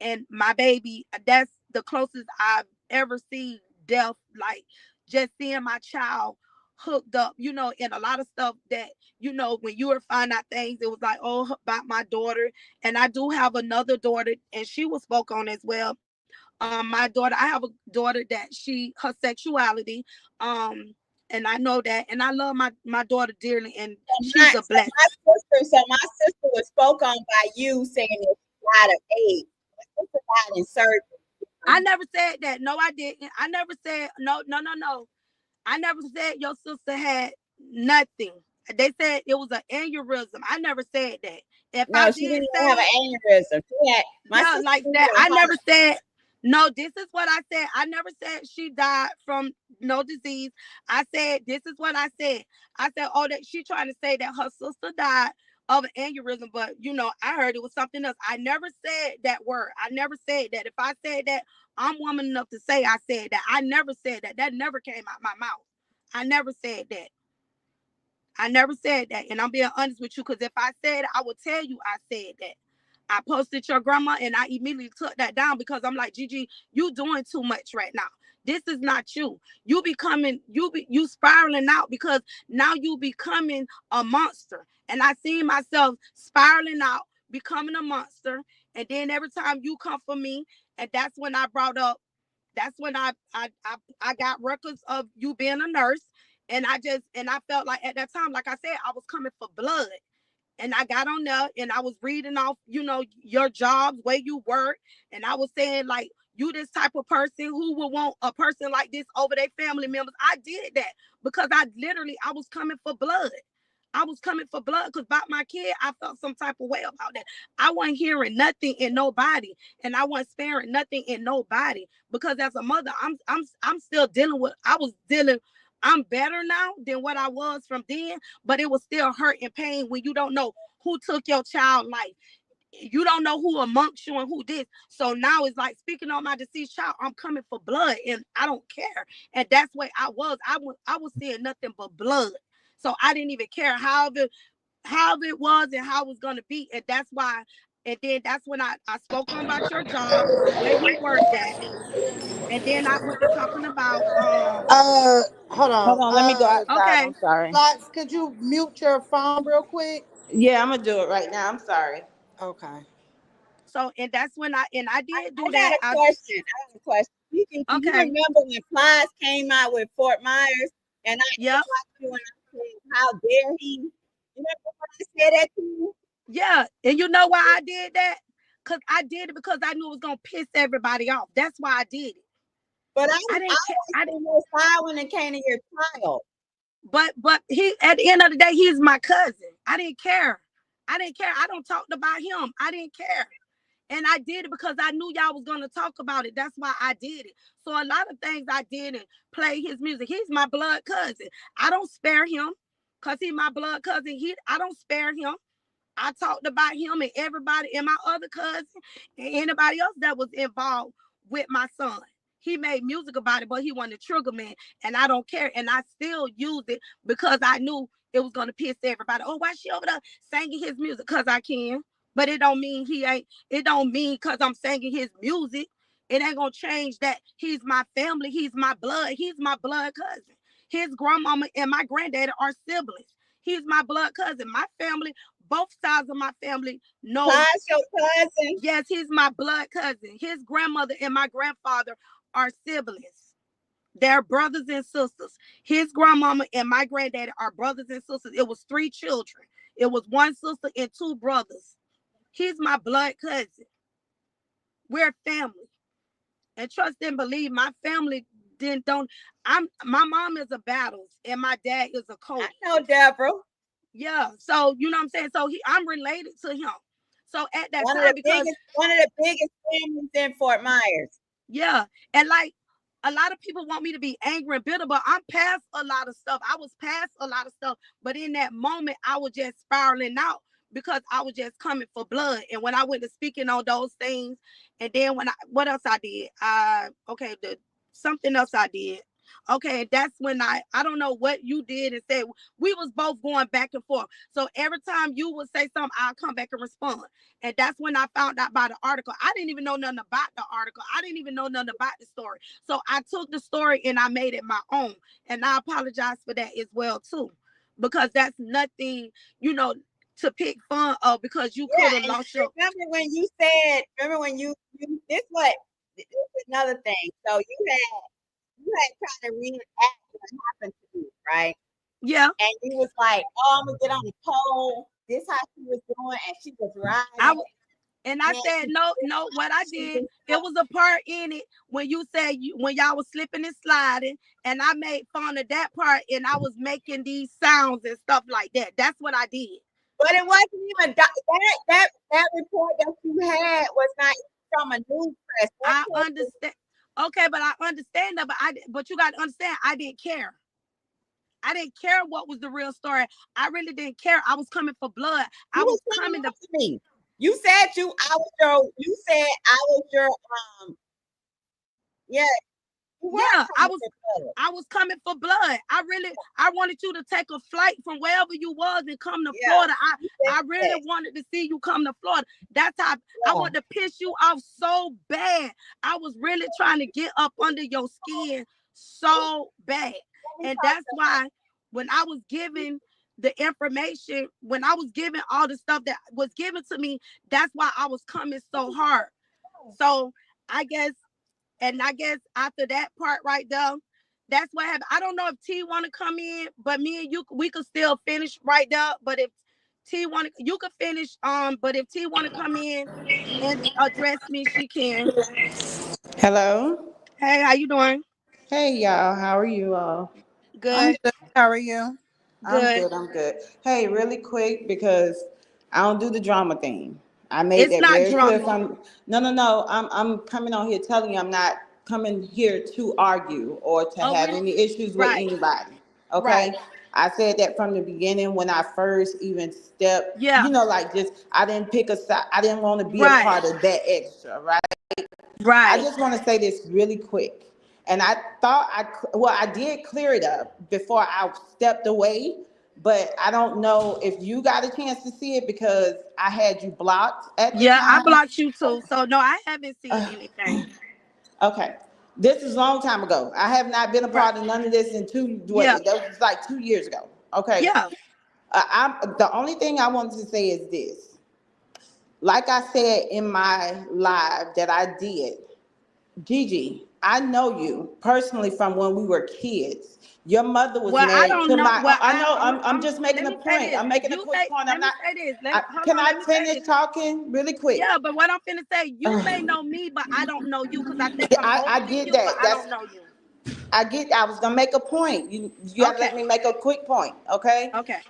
And my baby, that's the closest I've ever seen death, like just seeing my child hooked up, in a lot of stuff that, when you were finding out things, it was like, oh, about my daughter. And I do have another daughter, and she was spoke on as well. My daughter, I have a daughter that her sexuality, and I know that, and I love my daughter dearly, and she's a blessing. So my sister was spoke on by you saying that she died of AIDS. My sister died in surgery. I never said that. No, I didn't. I never said no, no, no, no. I never said your sister had nothing. They said it was an aneurysm. I never said that. If I No, she did didn't even have say an it, aneurysm. She had my yeah, sister like was that. in I heart. never said no. This is what I said. I never said she died from no disease. I said this is what I said. I said, oh, that she trying to say that her sister died of an aneurysm, but I heard it was something else. I never said that word. I never said that. If I said that, I'm woman enough to say I said that. I never said that. That never came out my mouth. I never said that. I never said that. And I'm being honest with you, because if I said it, I would tell you I said that. I posted your grandma, and I immediately took that down because I'm like, Gigi, you doing too much right now. This is not you. You spiraling out, because now you becoming a monster. And I seen myself spiraling out, becoming a monster. And then every time you come for me, and that's when I got records of you being a nurse. And I felt like at that time, like I said, I was coming for blood. And I got on there and I was reading off, your jobs, where you work. And I was saying, like, you this type of person who would want a person like this over their family members. I did that because I was coming for blood. I was coming for blood because about my kid, I felt some type of way about that. I wasn't hearing nothing in nobody, and I wasn't sparing nothing in nobody, because as a mother, I'm still dealing with. I was dealing. I'm better now than what I was from then, but it was still hurt and pain when you don't know who took your child life. You don't know who amongst you and who did. So now it's like, speaking on my deceased child, I'm coming for blood, and I don't care. And that's what I was. I was seeing nothing but blood. So I didn't even care how it was and how it was gonna be. And that's why. And then that's when I spoke on about your job, where you worked at. And then I went to talking about Hold Hold on. on, let me go outside. okay. I'm sorry. Slots, could you mute your phone real quick? Yeah, I'm gonna do it right now. I'm sorry. Okay. So, and that's when I did I do got that. a question. I got a question. Do you Okay. remember when Plies came out with Fort Myers and I Yep. inboxed you and I said, how dare he? You remember when I said that to you? Yeah. And you know why I did that? Because I did it because I knew it was gonna piss everybody off. That's why I did it. But I I was didn't care. always on your side when it came to your child. But he, at the end of the day, he's my cousin. I didn't care. I didn't care. I don't talk about him. I didn't care. And I did it because I knew y'all was gonna talk about it. That's why I did it. So a lot of things I didn't play his music. He's my blood cousin. I don't spare him because he's my blood cousin. I don't spare him. I talked about him and everybody and my other cousin and anybody else that was involved with my son. He made music about it, but he wasn't a trigger man, and I don't care. And I still used it because I knew it was gonna piss everybody. Oh, why she over there singing his music? Cause I can. But it don't mean he ain't. It don't mean cause I'm singing his music. It ain't gonna change that he's my family. He's my blood. He's my blood cousin. His grandmama and my granddaddy are siblings. He's my blood cousin. My family, both sides of my family know. Plies your cousin. Yes, he's my blood cousin. His grandmother and my grandfather are siblings. They're brothers and sisters. His grandmama and my granddaddy are brothers and sisters. It was three children. It was one sister and two brothers. He's my blood cousin. We're family. And trust and believe, my family didn't don't. My mom is a battles and my dad is a I coach. know Deborah. Yeah. So you know what I'm saying? So I'm related to him. So at that One of time, the because biggest, one of the biggest families in Fort Myers. yeah, and like a lot of people want me to be angry and bitter, but I'm past a lot of stuff. I was past a lot of stuff, but in that moment, I was just spiraling out because I was just coming for blood. And when I went to speaking on those things, and then what else I did? Okay, something else I did. Okay, that's when I don't know what you did and said. We was both going back and forth. So every time you would say something, I'll come back and respond. And that's when I found out about the article. I didn't even know nothing about the article. I didn't even know nothing about the story. So I took the story and I made it my own. And I apologize for that as well too. Because that's nothing, you know, to pick fun of, because you could have Yeah, and lost your remember when this is another thing. So you had tried to reenact what happened to you, right? yeah. And you was like, oh, I'm gonna get on the pole. This how she was doing, and she was I riding, And I and said, she no, no, what I she did, was it was a part in it when you said when y'all was slipping and sliding, and I made fun of that part, and I was making these sounds and stuff like that. That's what I did. but it wasn't even that report that you had was not from a news press. I understand. Okay, but I understand that, but you got to understand, I didn't care. I didn't care what was the real story. I really didn't care. I was coming for blood. You I was was saying coming to. what to me. You said I was your yeah, you were Yeah, coming to blood. I was coming for blood. I wanted you to take a flight from wherever you was and come to Yeah, Florida. you said I really that. wanted to see you come to Florida. That's how I Yeah. wanted to piss you off so bad. I was really trying to get up under your skin so bad. Let me And talk that's to her. why when I was giving the information, when I was giving all the stuff that was given to me, that's why I was coming so hard. So I guess I guess after that part right there, that's what happened. I don't know if T want to come in, but me and you, we could still finish right there. But if T want to, you could finish. But if T want to come in and address me, she can. Hello. Hey, how you doing? Hey, y'all. How are you all? I'm Good, good. How are you? I'm good. good. I'm good. Hey, really quick because I don't do the drama thing. I made It's that not very clear drama, from no. I'm coming on here telling you I'm not coming here to argue or to oh have really? any issues with Right, anybody. right. Okay? I said that from the beginning when I first even stepped, Yeah, like just I didn't pick a side. I didn't want to be a right, part of that extra, right? I right. just want to say this really quick. And I thought I did clear it up before I stepped away, but I don't know if you got a chance to see it because I had you blocked at the Yeah, I time. blocked you too. So no, I haven't seen anything. Okay. This is a long time ago. I have not been a Right. part of none of this Yeah, that was like 2 years ago. Okay. yeah. The only thing I wanted to say is this. Like I said in my live that I did, Gigi, I know you personally from when we were kids. Your mother was Well, I married don't to know. my. Well, I know. I'm just making let a me say point. this. I'm making a You quick say, point. I'm let me not. say this. Hold Can on, I let me say finish this. talking really quick? Yeah, but what I'm finna say, you may know me, but I don't know you because I think I'm I older than get you, but that. I don't know you. I was gonna make a point. You gotta let Okay. me make a quick point, okay? Okay.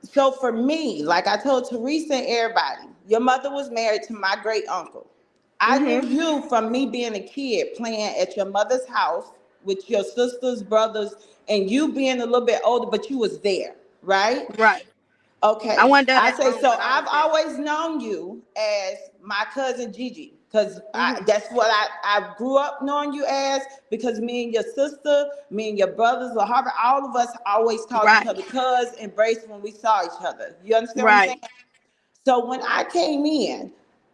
So for me, like I told Teresa and everybody, your mother was married to my great uncle. I knew Mm-hmm. you from me being a kid playing at your mother's house with your sisters, brothers, and you being a little bit older, but you was there, right? Right. I Okay. wasn't there I that say long, so but I was I've there. always known you as my cousin Gigi. Because Mm-hmm. that's what I grew up knowing you as, because me and your sister, me and your brothers, or Harvard, all of us always called each Right. other cuz and Brace when we saw each other. You understand what I'm saying? Right. So when I came in,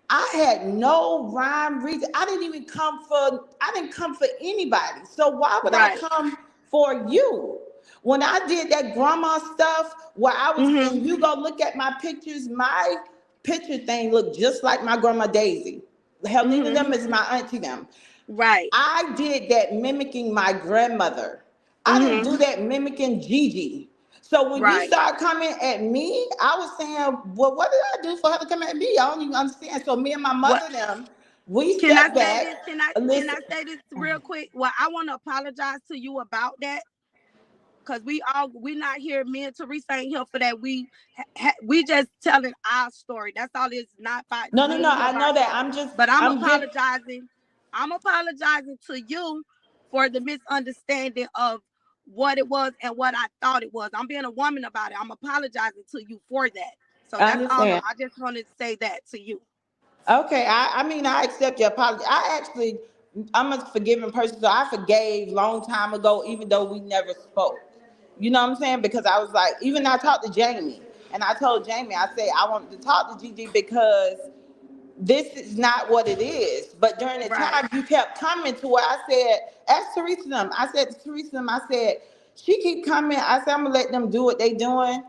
I had no rhyme reason. I didn't come for anybody. So why would I Right. come for you? When I did that grandma stuff where I was, Mm-hmm. and you go look at my pictures, my picture thing looked just like my grandma Daisy. Helena Mm-hmm. them is my auntie them. Right. I did that mimicking my grandmother. I didn't Mm-hmm. do that mimicking Gigi. So when you Right. start coming at me, I was saying, well, what did I do for her to come at me? I don't even understand. So me and my What mother them, we can I stepped say back. this? Can I Listen, say this real quick? Well, I want to apologize to you about that. Cause we not here. Me and Teresa ain't here for that. We just telling our story. That's all. It's not about No, no, no. me or I know about that. you. I'm just, But I'm I'm getting. apologizing. I'm apologizing to you for the misunderstanding of what it was and what I thought it was. I'm being a woman about it. I'm apologizing to you for that. So I that's all. understand. I just wanted to say that to you. Okay, I mean, I accept your apology. I'm a forgiving person, so I forgave long time ago, even though we never spoke. You know what I'm saying? Because I was like, even I talked to Jamie, and I told Jamie, I said I wanted to talk to Gigi because this is not what it is. But during the Right. time you kept coming to where I said, ask Teresa them. I said to Teresa them, I said, she keep coming. I said, I'm gonna let them do what they doing.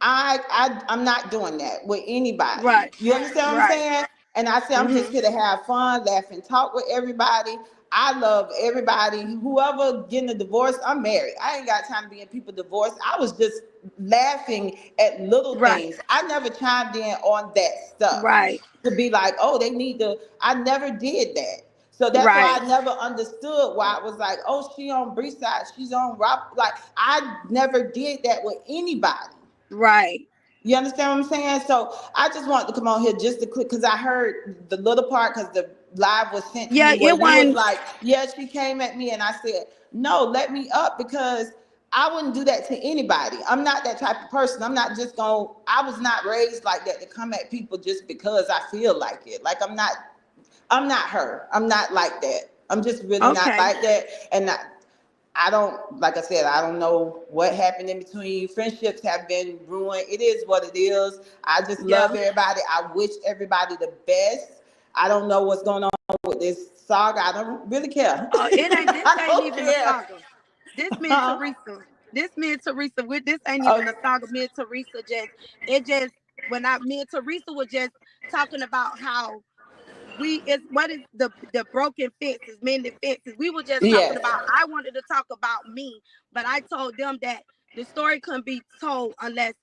I'm not doing that with anybody. Right. You understand what I'm Right. saying? And I said, I'm just Mhm. here to have fun, laugh, and talk with everybody. I love everybody. Whoever getting a divorce, I'm married. I ain't got time to be in people divorce. I was just laughing at little Right. things. I never chimed in on that stuff Right. to be like, oh, they need to. I never did that. So that's why Right. I never understood why it was like, oh, she on Bree side, she's on Rob. Like, I never did that with anybody. Right. You understand what I'm saying? So I just wanted to come on here just to click because I heard the little part because the live was sent to Yeah. me where It you was wasn't. like, yeah, she came at me and I said, no, let me up because I wouldn't do that to anybody. I'm not that type of person. I'm not just going, I was not raised like that to come at people just because I feel like it. Like I'm not her. I'm not like that. I'm just really not Okay. like that. And I don't, like I said, I don't know what happened in between. Friendships have been ruined. It is what it is. I just Yeah. love everybody. I wish everybody the best. I don't know what's going on with this saga. I don't really care. It ain't. This I ain't don't even a care. saga. This me and Teresa. This me and Teresa. With this ain't even Okay. a saga. Me and Teresa just. It just when I me and Teresa were just talking about how we is what is the broken fences, mending fences. We were just talking Yes. about. I wanted to talk about me, but I told them that the story couldn't be told unless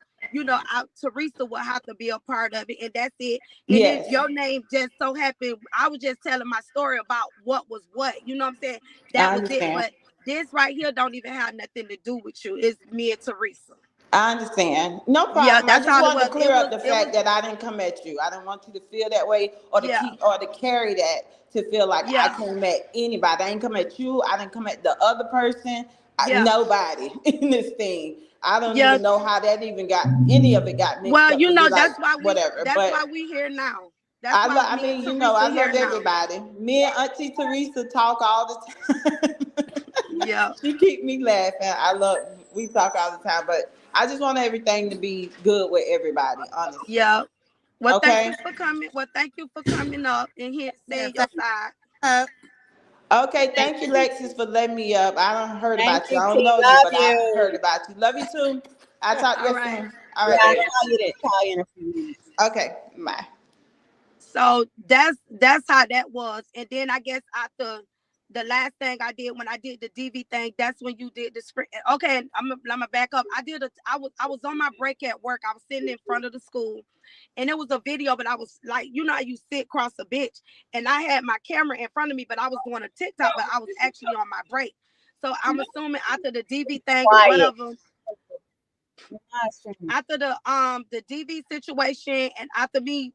Teresa will have to be a part of it, and that's it. And then Yes. your name just so happened. I was just telling my story about what was what. You know what I'm saying? That I was it. understand. But this right here don't even have nothing to do with you. It's me and Teresa. I understand. No Yeah, problem. I that's just all it wanted to was. clear It up was. the It was. fact that I didn't come at you. I didn't want you to feel that way or to Yeah. keep or to carry that to feel like I Yeah. came at anybody. I didn't come at you. I didn't come at the other person. Yeah. Nobody in this thing. I don't Yeah. even know how that even got any of it got mixed Well, up to be like that's why we whatever. that's But why we here now. That's why I me and mean, Teresa I here love now. everybody. Me and Auntie Teresa talk all the time. Yeah. She keep me laughing. We talk all the time, but I just want everything to be good with everybody, honestly. Yeah. Well, thank Okay? you for coming. Well, thank you for coming up and here Yeah, saying your side. uh, Okay, Thank thank you, Lexus, for letting me up. I don't heard thank about you. you, I don't T. know you, Love but I heard you. about you. Love you too. I'll talk to All you right. soon. All Yeah, right, I'll baby. call you in a few minutes. Okay, bye. So that's how that was. And then I guess after the last thing I did when I did the DV thing, that's when you did the sprint. Okay, I'm gonna back up. I was on my break at work. I was sitting in front of the school, and it was a video, but I was like, how you sit across a bench, and I had my camera in front of me, but I was doing a TikTok, but I was actually on my break. So I'm assuming after the DV thing or Quiet. whatever, Nice. after the DV situation and after me,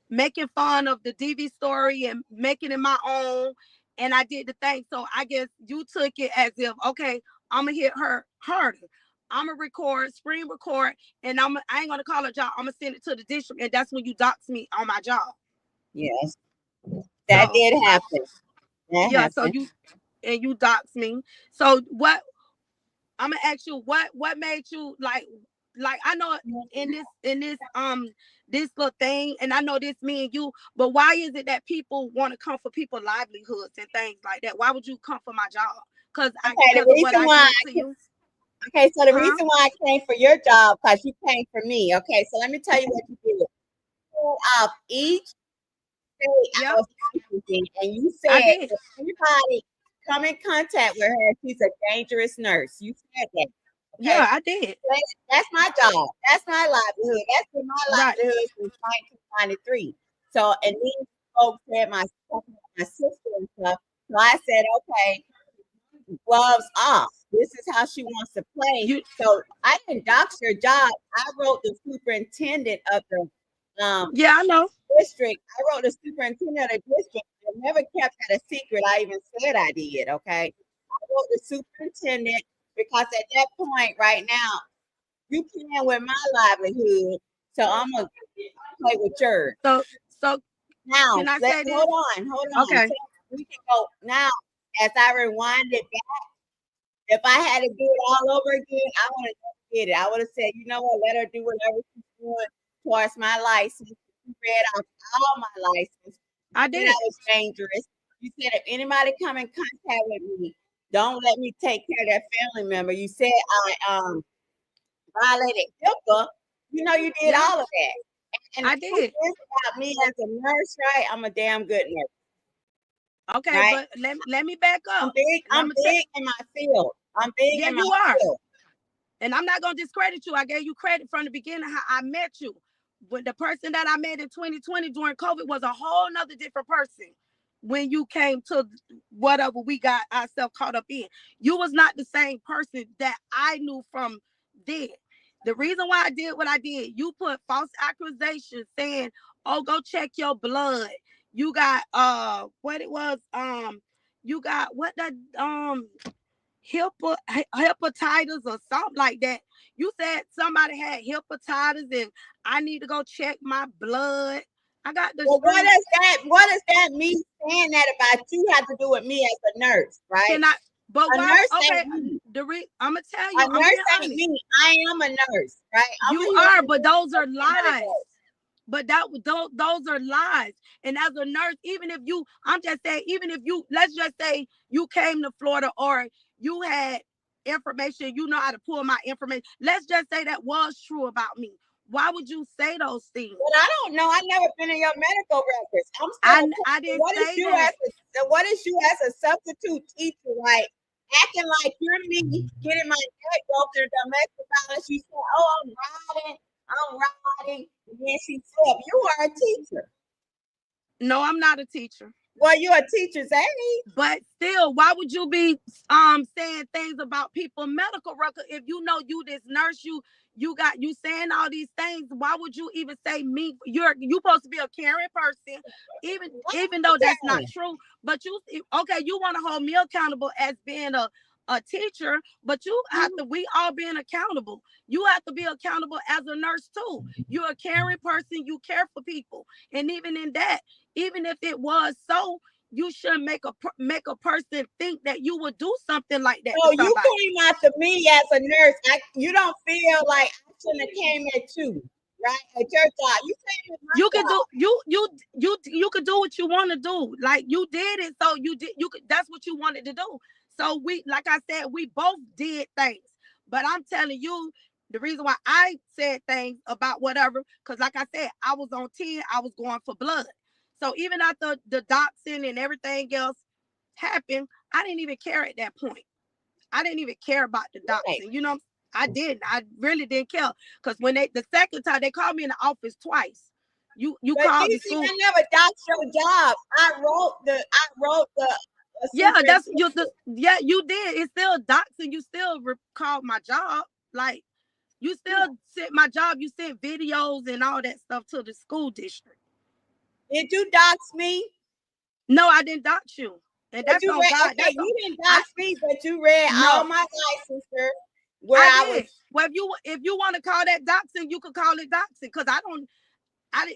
making fun of the DV story and making it my own, and I did the thing. So I guess you took it as if, okay, I'm gonna hit her harder. I'm gonna record, screen record, and I ain't gonna call a job. I'm gonna send it to the district, and that's when you dox me on my job. Yes, that So did happen. That yeah, so happened. you dox me. So what I'm gonna ask you what made you like I know in this little thing, and I know this me and you, but why is it that people want to come for people's livelihoods and things like that? Why would you come for my job? Okay, the Because of what reason I why did to you? okay, so the Huh? reason why I came for your job, because you came for me. Okay, so let me tell you what you did. Pull off each day I Yep, was licensing, and you I said did. if anybody come in contact with her, she's a dangerous nurse. You said that. Okay, Yeah, I did. that's my job. That's my livelihood. That's been my Right. livelihood since 1993. So, and these folks said my sister and stuff. So I said, okay. gloves off. This is how she wants to play. You, So I didn't dox her job. I wrote the superintendent of the yeah, I know. district. I wrote the superintendent of the district. I never kept that a secret. I even said I did. Okay. I wrote the superintendent because at that point, right now, you playing with my livelihood. So I'm gonna play with yours. So Now, can I say this? hold on. Okay. So we can go now. As I rewind it back, if I had to do it all over again, I would have did it. I would have said, you know what, let her do whatever she's doing towards my license. You read off all my license. I You did. that was dangerous. You said if anybody come in contact with me, don't let me take care of that family member. You said I violated HIPAA. You know you did Yeah, all of that. And the I truth did. is about me as a nurse, right? I'm a damn good nurse, Okay, right? but let me back I'm up. big. Let I'm me tell. big in my field. I'm big Yeah, in my you are. field. And I'm not gonna discredit you. I gave you credit from the beginning how I met you. When the person that I met in 2020 during COVID was a whole nother different person. When you came to whatever we got ourselves caught up in, you was not the same person that I knew from then. The reason why I did what I did, you put false accusations saying, "Oh, go check your blood." You got what it was you got what that hepatitis or something like that. You said somebody had hepatitis and I need to go check my blood. I got the Well, screen. what does that mean saying that about you have to do with me as a nurse, right? Can I? But A why? nurse Okay, ain't me. I'm gonna tell A you. I'm nurse being ain't honest. me. I am a nurse, right? I'm You here are, to but those are do lies. medical. But those are lies. And as a nurse, even if you, I'm just saying, even if you, let's just say you came to Florida or you had information, you know how to pull my information. Let's just say that was true about me. Why would you say those things? But I don't know. I never been in your medical records. I'm still. I didn't What is say you that. what is you as a substitute teacher, right? Acting like you're me, getting my neck broken, domestic violence. You say, "Oh, I'm riding," and then she said, "You are a teacher." No, I'm not a teacher. Well, you're a teacher's aide. But still, why would you be saying things about people medical record if you know you this nurse, you got you saying all these things? Why would you even say me? You supposed to be a caring person, even though that's not true. But you okay, you want to hold me accountable as being a teacher, but you have to, we all being accountable. You have to be accountable as a nurse too. You're a caring person, you care for people. And even in that, even if it was so, you shouldn't make a person think that you would do something like that So to you somebody. came after me as a nurse. You don't feel like I shouldn't have came at you, right? At your job. You came at my You can job. do you could do what you want to do. Like you did it, so you could, that's what you wanted to do. So we, like I said, we both did things. But I'm telling you, the reason why I said things about whatever, because like I said, I was on 10, I was going for blood. So even after the doxing and everything else happened, I didn't even care at that point. I didn't even care about the Right. doxing. You know, I didn't. I really didn't care. Because when the second time they called me in the office twice. You But called the DC, school. I never doxed your job. I wrote the Yeah, that's you. superintendent. Yeah, you did. It's still doxing. You still called my job. Like you still sent my job. You sent videos and all that stuff to the school district. Did you dox me? No, I didn't dox you. And But that's you on read, God. okay, That's on. you didn't I dox me, but you read all no. of my licensure where I I was. did. Well, if you want to call that doxing, you could call it doxing. Because I don't.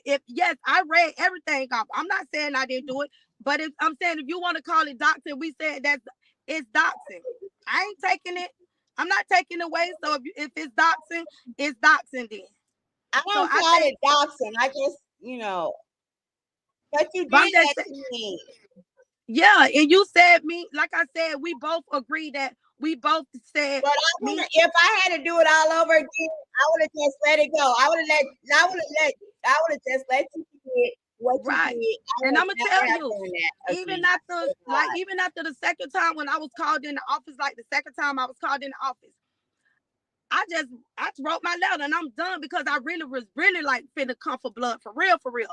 If yes, I read everything off. I'm not saying I didn't do it, but if I'm saying if you want to call it doxing, we said that it's doxing. I ain't taking it. I'm not taking it away. So if it's doxing, it's doxing then. I So don't I call think, it doxing. I just, but you but I'm did just that to me. yeah. And you said me, like I said, we both agreed that we both said But me if I had to do it all over again, I would have just let it go. I would have just let you do what you right. did. I And would I'm gonna never tell have you, done that even again. after even after the second time when I was called in the office, like the second time I was called in the office, I wrote my letter and I'm done because I really was really like finna come for blood for real, for real.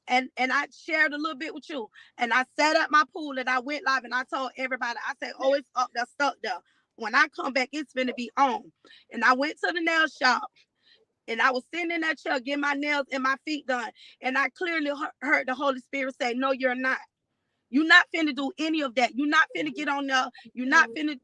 and I shared a little bit with you. And I set up my pool and I went live and I told everybody, I said, oh, it's up there, stuck there. When I come back, it's gonna be on. And I went to the nail shop and I was sitting in that chair getting my nails and my feet done. And I clearly heard the Holy Spirit say, no, you're not. You're not finna do any of that. You're not finna get on there. You're not finna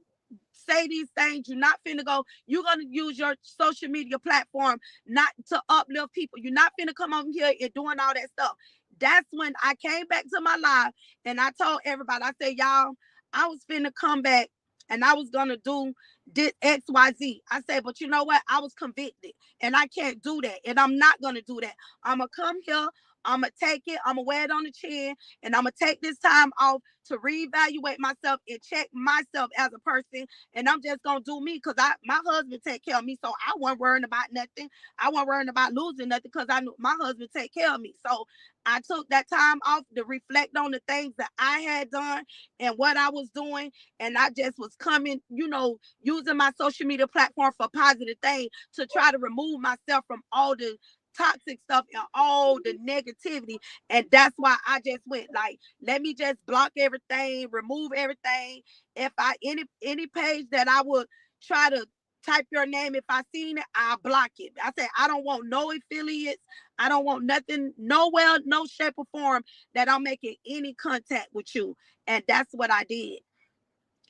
say these things. You're not finna go. You're gonna use your social media platform not to uplift people. You're not finna come over here and doing all that stuff. That's when I came back to my live and I told everybody, I said, y'all, I was finna come back and I was gonna do this XYZ. I said, but you know what? I was convicted and I can't do that. And I'm not gonna do that. I'm gonna come here. I'm gonna take it. I'm gonna wear it on the chin, and I'm gonna take this time off to reevaluate myself and check myself as a person. And I'm just gonna do me because my husband take care of me, so I wasn't worrying about nothing. I wasn't worrying about losing nothing because I knew my husband take care of me. So I took that time off to reflect on the things that I had done and what I was doing, and I just was coming, using my social media platform for positive things to try to remove myself from all the toxic stuff and all the negativity. And that's why I just went like, let me just block everything, remove everything. If I any page that I would try to type your name, if I seen it, I'll block it. I said I don't want no affiliates. I don't want nothing, nowhere, no shape or form that I'm making any contact with you. And that's what I did.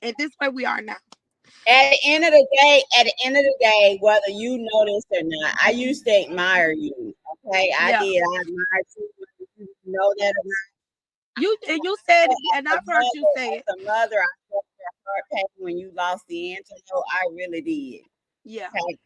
And this way we are now. At the end of the day, whether you know this or not, I used to admire you. Okay, I Yeah. did. I admired you. You know that or not. You said it, and As I've heard you say it. a mother, I felt your heart pain when you lost the Angelo. I really did. Yeah. Okay.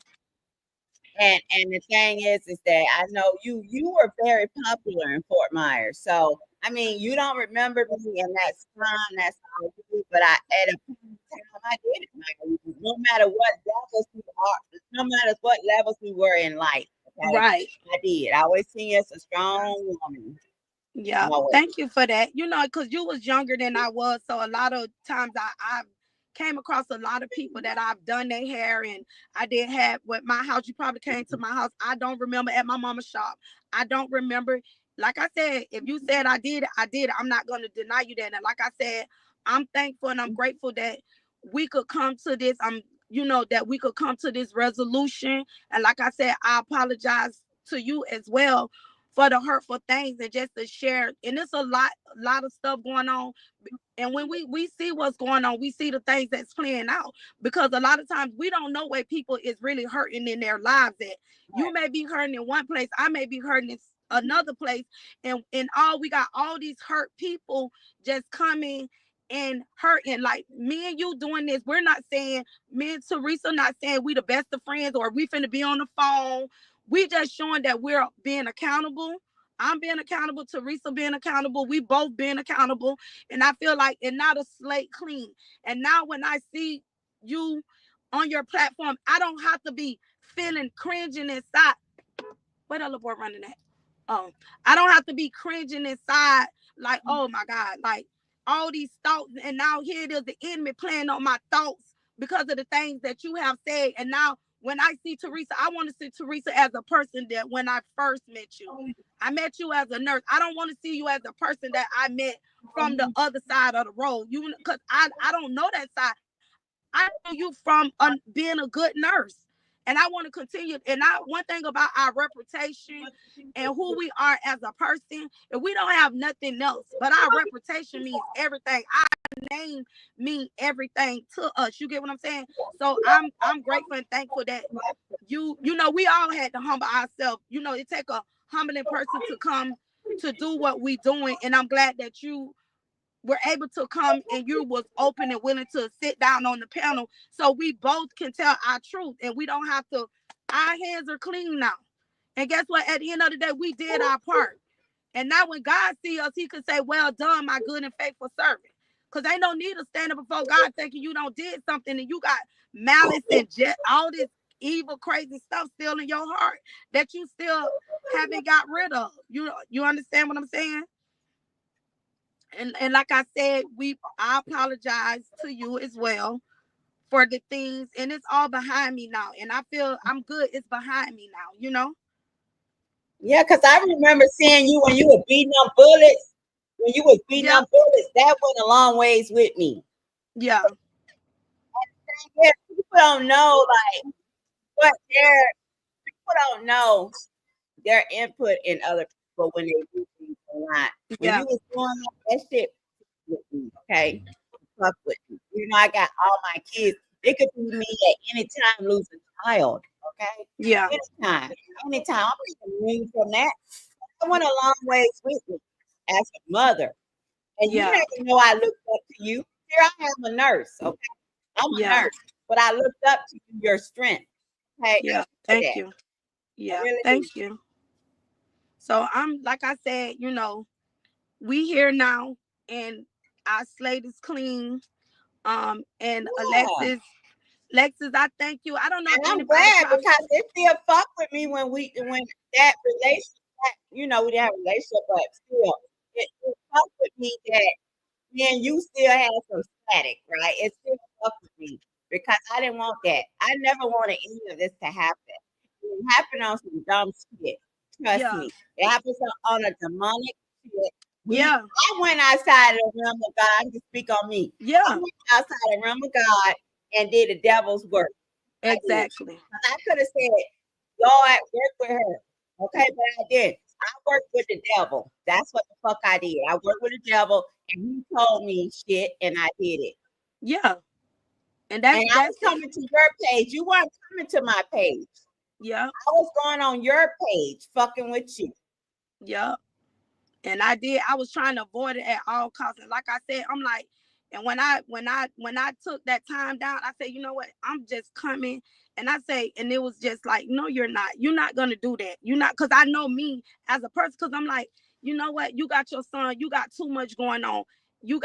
And the thing is that I know you were very popular in Fort Myers. So I mean, you don't remember me, and that's fine. That's all good. But at a point in time, I did admire you. No matter what levels we are, no matter what levels we were in life. Okay, Right. I did. I always seen you as a strong woman. Yeah, Always. thank you for that. Because you was younger than I was, so a lot of times I came across a lot of people that I've done their hair, and I did have with my house. You probably came to my house. I don't remember at my mama's shop. I don't remember. Like I said, if you said I did, I did. I'm not going to deny you that. And like I said, I'm thankful and I'm grateful that we could come to this. That we could come to this resolution. And like I said, I apologize to you as well for the hurtful things and just to share. And it's a lot of stuff going on. And when we see what's going on, we see the things that's playing out, because a lot of times we don't know where people is really hurting in their lives at. You may be hurting in one place, I may be hurting in another place, and all we got all these hurt people just coming and hurting. Like me and you doing this, we're not saying, me and Teresa not saying we the best of friends or we finna be on the phone. We just showing that we're being accountable. I'm being accountable, Teresa being accountable, we both being accountable. And I feel like, and now the slate clean. And now when I see you on your platform, I don't have to be feeling cringing inside. Where that little boy running at? Oh, I don't have to be cringing inside like, oh my God, like all these thoughts. And now here it is, the enemy playing on my thoughts because of the things that you have said. And now when I see Teresa, I want to see Teresa as a person that when I first met you, I met you as a nurse. I don't want to see you as a person that I met from the other side of the road. Because I don't know that side. I know you from being a good nurse. And I want to continue. And one thing about our reputation and who we are as a person, if we don't have nothing else, but our reputation means everything. Our name means everything to us. You get what I'm saying? So I'm grateful and thankful that we all had to humble ourselves. It take a humbling person to come to do what we doing. And I'm glad that you were able to come and you was open and willing to sit down on the panel so we both can tell our truth, and we don't have to. Our hands are clean now. And guess what? At the end of the day, we did our part. And now when God see us, he could say, well done, my good and faithful servant. Because ain't no need to stand up before God thinking you don't did something and you got malice and all this evil, crazy stuff still in your heart that you still haven't got rid of. You understand what I'm saying? And like I said, I apologize to you as well for the things, and it's all behind me now. And I feel I'm good. It's behind me now. Yeah, because I remember seeing you when you were beating up bullets. When you was beating Yep. up bullets, that went a long ways with me. Yeah. Yeah, people don't know like what their people don't know their input in other people when they do things online. When Yeah. you was doing that shit with me, okay? Fuck with me. You know, I got all my kids. It could be me at any time lose a child, okay? Yeah. Anytime, anytime. I'm not immune from that. I went a long ways with me as a mother. And you Yeah. never know I looked up to you. Here I am a nurse, okay? I'm a Yeah. nurse, but I looked up to you, your strength. Okay, Yeah. for Thank that. you. I Yeah. really do. Thank you. So I'm like I said, we here now, and our slate is clean. And Yeah. Alexis, I thank you. I don't know if And I'm anybody glad probably. because it still fuck with me when that relationship, we didn't have a relationship, but still, it fuck with me that then you still have some static, right? It still fuck with me because I didn't want that. I never wanted any of this to happen. It happened on some dumb shit. Trust Yeah. me. It happened on a demonic shit. Yeah. I went outside of the realm of God. I'm just speak on me. I Yeah. went outside the realm of God and did the devil's work. I did. Exactly. 'Cause I could have said, Lord, work with her. Okay, but I did. I worked with the devil. That's what the fuck I did. I worked with the devil and he told me shit and I did it. Yeah. And And I was coming to your page. You weren't coming to my page. yeah. I was going on your page, fucking with you. Yeah. And I was trying to avoid it at all costs. And like I said, I'm like, and when I took that time down, I said, you know what, I'm just coming. And I say, and it was just like, no, you're not gonna do that. You're not, because I know me as a person, because I'm like, you know what, you got your son, you got too much going on. You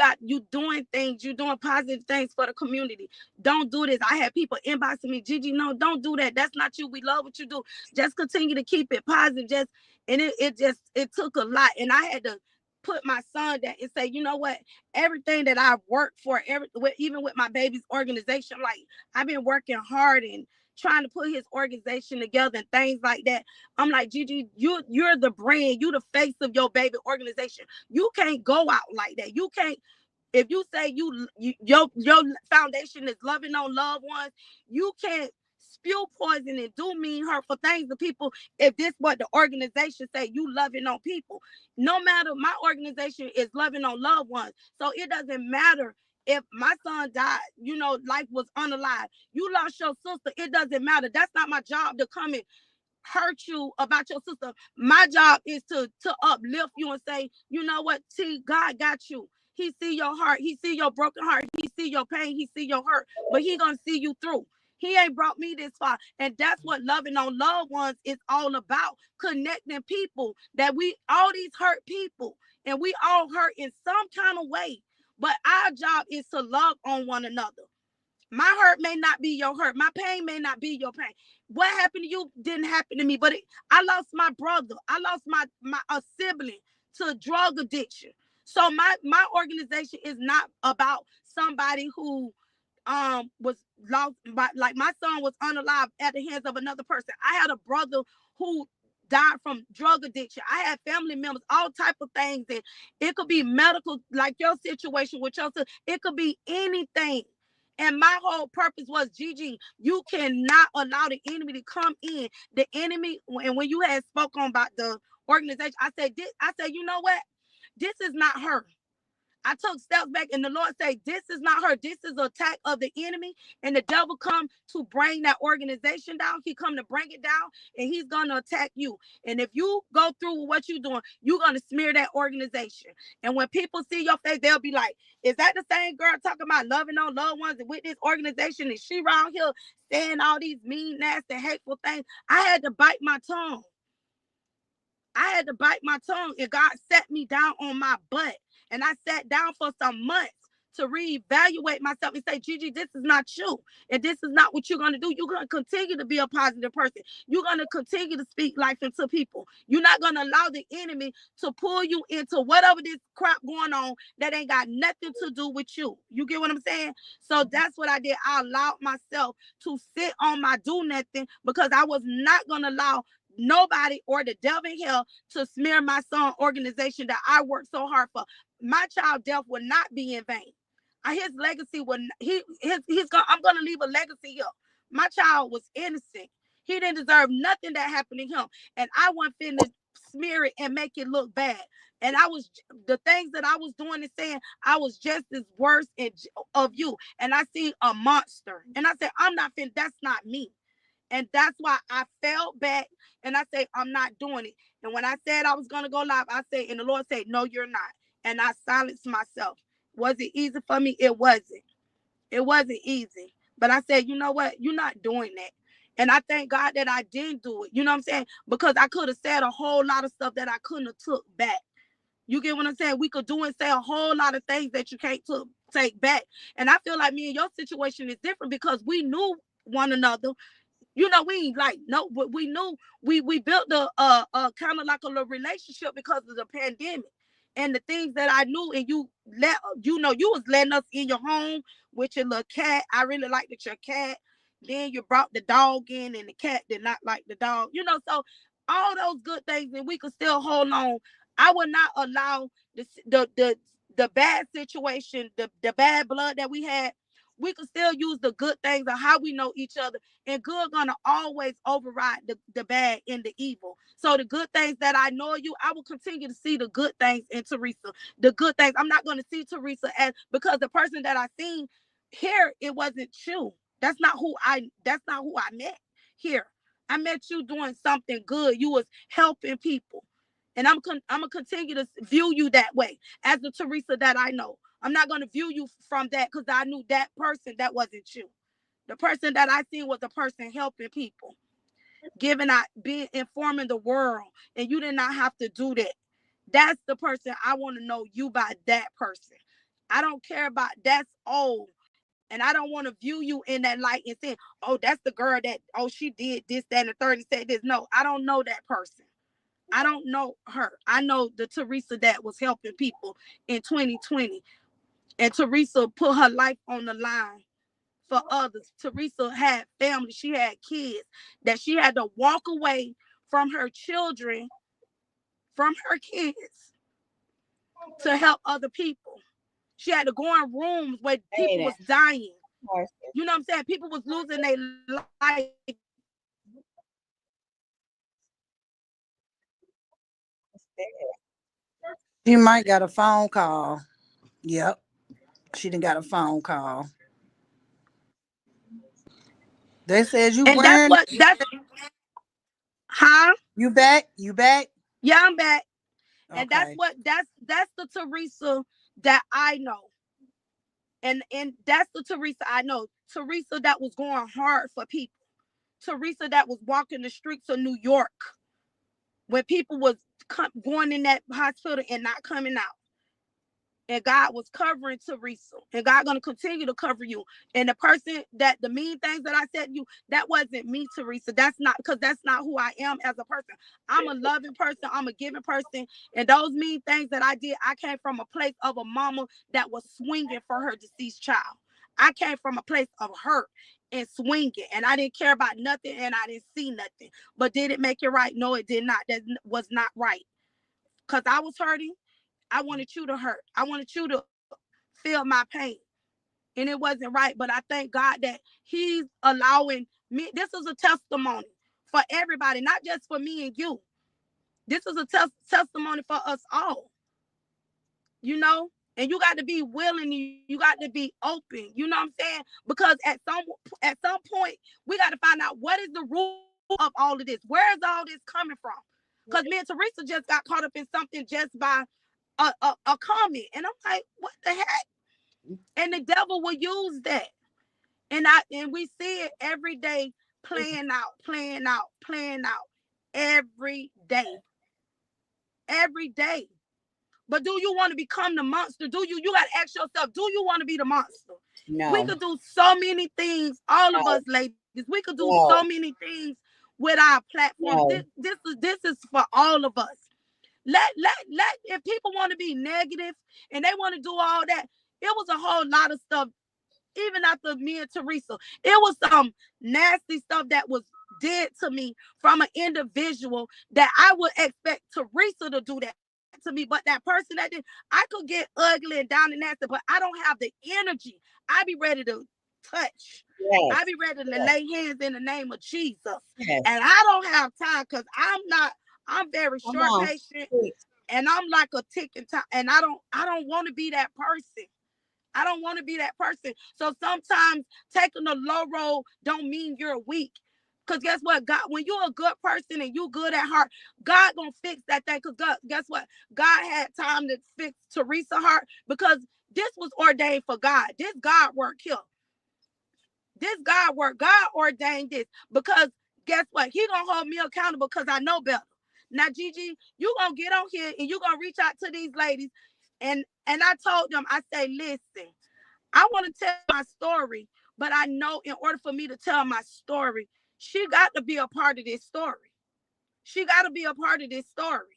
doing things, you doing positive things for the community. Don't do this. I had people inboxing me, Gigi, no, don't do that. That's not you. We love what you do. Just continue to keep it positive. Just and it took a lot, and I had to put my son down and say, you know what, everything that I've worked for, even with my baby's organization, like I've been working hard and trying to put his organization together and things like that. I'm like, Gigi, you're the brand, you the face of your baby organization. You can't go out like that. You can't. If you say your foundation is loving on loved ones, you can't spew poison and do mean hurtful things to people. If this what the organization say, you loving on people. No matter, my organization is loving on loved ones, so it doesn't matter if my son died, life was unalive. You lost your sister, it doesn't matter. That's not my job to come in hurt you about your sister. My job is to uplift you and say, you know what, see, God got you. He see your heart. He see your broken heart. He see your pain. He see your hurt. But he gonna see you through. He ain't brought me this far. And that's what loving on loved ones is all about. Connecting people that we all these hurt people. And we all hurt in some kind of way. But our job is to love on one another. My hurt may not be your hurt. My pain may not be your pain. What happened to you didn't happen to me. But I lost my brother. I lost my a sibling to drug addiction. So my organization is not about somebody who was lost, but like my son was unalive at the hands of another person. I had a brother who died from drug addiction. I had family members, all type of things, and it could be medical, like your situation with your son. It could be anything. And my whole purpose was, Gigi, you cannot allow the enemy to come in. The enemy, and when you had spoken about the organization, I said, you know what? This is not her. I took steps back, and the Lord said, this is not her. This is an attack of the enemy, and the devil come to bring that organization down. He come to bring it down, and he's going to attack you. And if you go through with what you're doing, you're going to smear that organization. And when people see your face, they'll be like, is that the same girl talking about loving on loved ones and with this organization? And she around here saying all these mean, nasty, hateful things? I had to bite my tongue. I had to bite my tongue, and God sat me down on my butt. And I sat down for some months to reevaluate myself and say, Gigi, this is not you. And this is not what you're going to do. You're going to continue to be a positive person. You're going to continue to speak life into people. You're not going to allow the enemy to pull you into whatever this crap going on that ain't got nothing to do with you. You get what I'm saying? So that's what I did. I allowed myself to sit on my do nothing because I was not going to allow nobody or the devil in hell to smear my son organization that I worked so hard for. My child death will not be in vain. His legacy will he's gonna I'm gonna leave a legacy here. My child was innocent. He didn't deserve nothing that happened to him. And I wasn't finna smear it and make it look bad. And I was the things that I was doing and saying, I was just as worse of you. And I seen a monster. And I said, I'm not finna, that's not me. And that's why I fell back and I say, I'm not doing it. And when I said I was going to go live, I said, and the Lord said, no, you're not. And I silenced myself. Was it easy for me? It wasn't. It wasn't easy. But I said, you know what? You're not doing that. And I thank God that I didn't do it. You know what I'm saying? Because I could have said a whole lot of stuff that I couldn't have took back. You get what I'm saying? We could do and say a whole lot of things that you can't take back. And I feel like me and your situation is different because we knew one another. You know, we ain't like no, but we knew we built a kind of like a little relationship because of the pandemic and the things that I knew. And you let you know you was letting us in your home with your little cat. I really liked it, your cat. Then you brought the dog in, and the cat did not like the dog. You know, so all those good things, and we could still hold on. I would not allow the bad situation, the bad blood that we had. We could still use the good things of how we know each other, and good gonna always override the bad and the evil. So the good things that I know you, I will continue to see the good things in Teresa. The good things. I'm not gonna see Teresa as because the person that I seen here, it wasn't you. That's not who I met here. I met you doing something good. You was helping people. And I'm gonna continue to view you that way as the Teresa that I know. I'm not gonna view you from that because I knew that person that wasn't you. The person that I seen was a person helping people, giving out, being informing the world, and you did not have to do that. That's the person I want to know you by. That person. I don't care about that's old. And I don't want to view you in that light and say, oh, that's the girl that, oh, she did this, that, and the third and said this. No, I don't know that person. I don't know her. I know the Teresa that was helping people in 2020. And Teresa put her life on the line for others. Teresa had family. She had kids that she had to walk away from her children, from her kids to help other people. She had to go in rooms where people was dying. You know what I'm saying? People was losing their life. She might got a phone call. Yep. She done got a phone call. They said you And that's wearing what that's huh? you back? You back? Yeah, I'm back. And that's Okay. what that's the Teresa that I know. And that's the Teresa I know. Teresa that was going hard for people. Teresa that was walking the streets of New York when people was going in that hospital and not coming out. And God was covering Teresa, and God gonna continue to cover you. And the person that the mean things that I said to you, that wasn't me, Teresa. That's not because that's not who I am as a person. I'm a loving person. I'm a giving person. And those mean things that I did, I came from a place of a mama that was swinging for her deceased child. I came from a place of hurt and swinging, and I didn't care about nothing, and I didn't see nothing. But did it make it right? No, it did not. That was not right because I was hurting. I wanted you to hurt. I wanted you to feel my pain. And it wasn't right. But I thank God that He's allowing me. This is a testimony for everybody, not just for me and you. This is a testimony for us all, you know? And you got to be willing, you got to be open, you know what I'm saying? Because at some point, we got to find out what is the root of all of this. Where is all this coming from? Because me and Teresa just got caught up in something just by a comment. And I'm like, what the heck? And the devil will use that. And we see it every day playing out, playing out, playing out every day. Every day. But do you want to become the monster? You got to ask yourself, do you want to be the monster? We No, could do so many things, all of no, us ladies. We could do so no, many things with our platforms. no. This is for all of us. Let if people want to be negative and they want to do all that, it was a whole lot of stuff. Even after me and Teresa, it was some nasty stuff that was did to me from an individual that I would expect Teresa to do that to me. But that person that did, I could get ugly and down and nasty, but I don't have the energy. I be ready to touch. I Yes. be ready to Yes. lay hands in the name of Jesus. Yes. And I don't have time because I'm very Come short on. patient Preach. and I'm like a ticking time. And I don't want to be that person. I don't want to be that person. So sometimes taking a low road don't mean you're weak. Cause guess what? God, when you're a good person and you good at heart, God gonna fix that thing. Cause God, guess what? God had time to fix Teresa heart because this was ordained for God. This God work here. This God work. God ordained this because guess what? He gonna hold me accountable because I know better. Now, Gigi, you gonna get on here and you gonna reach out to these ladies, and I told them, I say, listen, I want to tell my story, but I know in order for me to tell my story, she got to be a part of this story. She got to be a part of this story.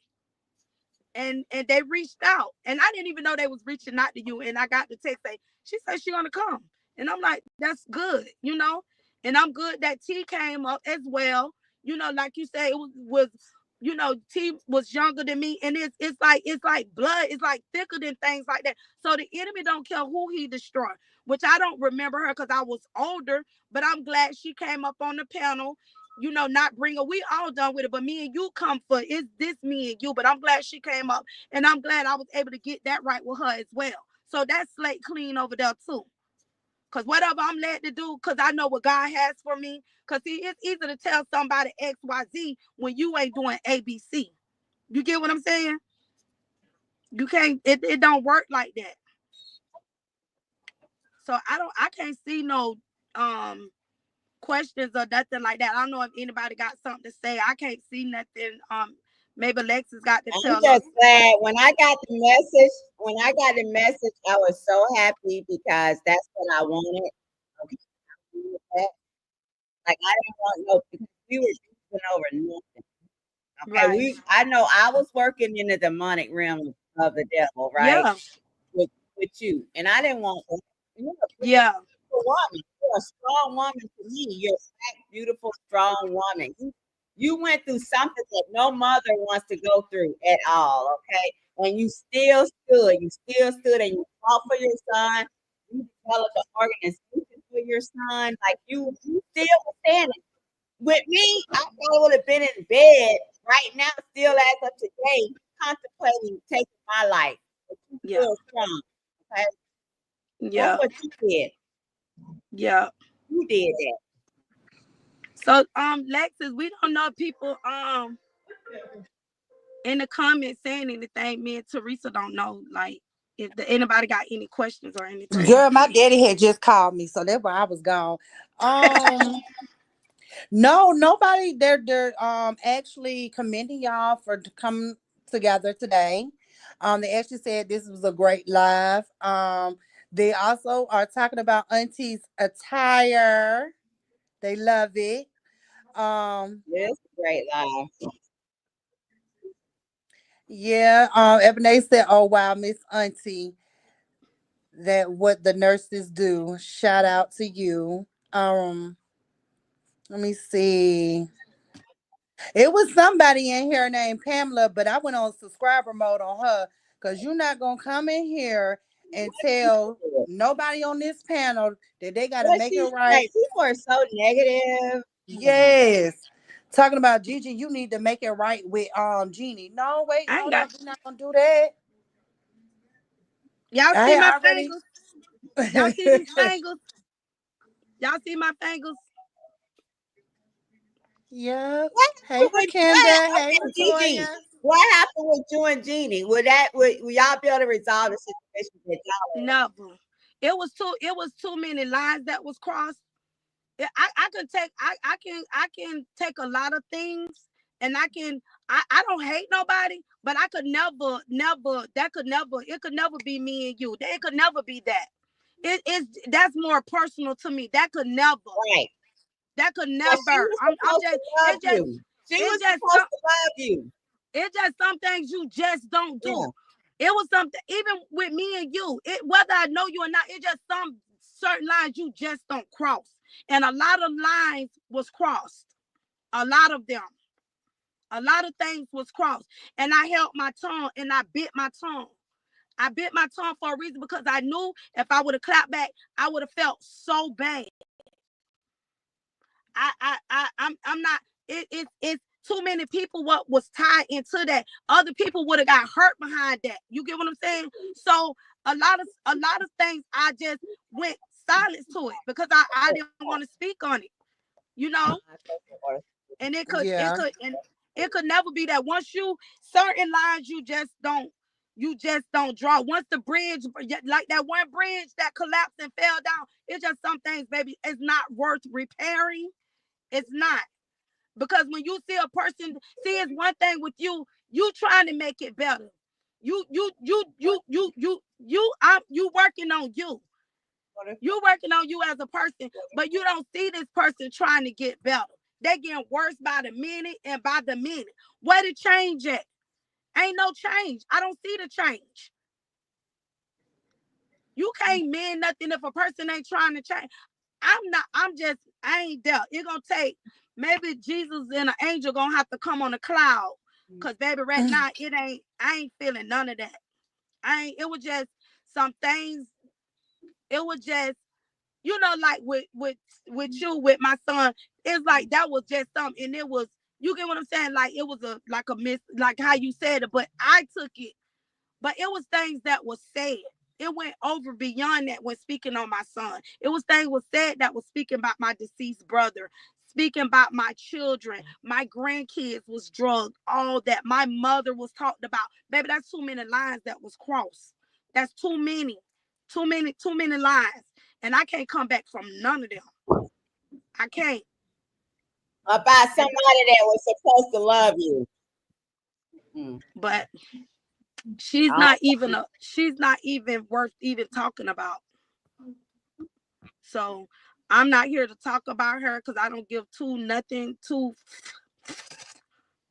And they reached out, and I didn't even know they was reaching out to you. And I got the text say she said she gonna come, and I'm like, that's good, you know. And I'm good that T came up as well. You know, like you said, it was you know, T was younger than me, and it's like blood, it's like thicker than things like that. So the enemy don't care who he destroy, which I don't remember her because I was older, but I'm glad she came up on the panel. You know, not bring her. We all done with it, but me and you come for it's this me and you. But I'm glad she came up, and I'm glad I was able to get that right with her as well. So that's slate clean over there too. Cause whatever I'm led to do, cause I know what God has for me. Cause see, it's easy to tell somebody XYZ when you ain't doing ABC. You get what I'm saying? You can't. It don't work like that. So I can't see no um questions or nothing like that. I don't know if anybody got something to say. I can't see nothing. Maybe Alexis got to I'm tell us. just glad when I got the message. When I got the message, I was so happy because that's what I wanted. Okay, that. Like I didn't want no because we were beefing over nothing. Okay, Right. I know I was working in the demonic realm of the devil, right? Yeah. With with you, and I didn't want that. You're a Yeah. beautiful woman. You're a strong woman to me. You're a fat, beautiful, strong woman. You went through something that no mother wants to go through at all, okay? And you still stood. You still stood and you fought for your son. You developed an organization for your son. Like you still were standing. With me, I probably would have been in bed right now, still as of today, contemplating taking my life. But you Yeah. still strong. Okay? That's Yeah. what you did. Yeah. You did that. So Lexus, we don't know if people in the comments saying anything. Me and Teresa don't know. Like if anybody got any questions or anything. Girl, my daddy had just called me, so that's why I was gone. Um, no, nobody. They're actually commending y'all for coming together today. They actually said this was a great live. They also are talking about Auntie's attire. They love it. Um, This is a great life. yeah. Ebony said, "Oh wow, Miss Auntie, that what the nurses do. Shout out to you." Let me see. It was somebody in here named Pamela, but I went on subscriber mode on her because you're not gonna come in here and What she tell said? nobody on this panel that they gotta What make it she right. say? People are so negative. Oh my Yes. Talking about Gigi, you need to make it right with Jeannie. No, wait, I ain't hold got up. We're not gonna do that. y'all I see had my already fingers? Y'all see these fingers? Y'all see my fingers? Yep. Hey happened with Rakenda. what? Hey Okay, Gigi. Latoya. What happened with you and Jeannie? Would y'all be able to resolve the situation that y'all in? Never. It was too many lines that was crossed. I can take I can take a lot of things and I don't hate nobody, but I could never that could never it could never be me and you. It could never be that. It is that's more personal to me. That could never. Right. That could But she never. was I'm supposed to just love you. She it was just supposed to love you. it's just some things you just don't do. Yeah. It was something even with me and you. It whether I know you or not, it just some certain lines you just don't cross. And a lot of lines was crossed. A lot of them. A lot of things was crossed. And I held my tongue and I bit my tongue. I bit my tongue for a reason because I knew if I would have clapped back, I would have felt so bad. I'm not. It's too many people. What was tied into that? Other people would have got hurt behind that. You get what I'm saying? So a lot of things I just went silence to it because I didn't want to speak on it. You know, and Yeah. it could never be that. Once you certain lines, you just don't draw. Once the bridge, like that one bridge that collapsed and fell down, it's just some things, baby, it's not worth repairing. It's not. Because when you see a person, see, it's one thing with you trying to make it better. You working on you. You working on you as a person, but you don't see this person trying to get better. They getting worse by the minute and by the minute. Where the change at? Ain't no change. I don't see the change. You can't mean nothing if a person ain't trying to change. I ain't there. It gonna take maybe Jesus and an angel gonna have to come on a cloud. Cause baby, right now I ain't feeling none of that. It was just some things, it was just, like with you, with my son, it's like that was just something, and it was, you get what I'm saying? Like it was a miss, like how you said it, but I took it. But it was things that was said. It went over beyond that when speaking on my son. It was things was said that was speaking about my deceased brother, speaking about my children, my grandkids was drugged, all that. My mother was talked about. Baby, that's too many lines that was crossed. That's too many. Too many lines. And I can't come back from none of them. I can't. About somebody that was supposed to love you. But she's not even worth even talking about. So I'm not here to talk about her because I don't give nothing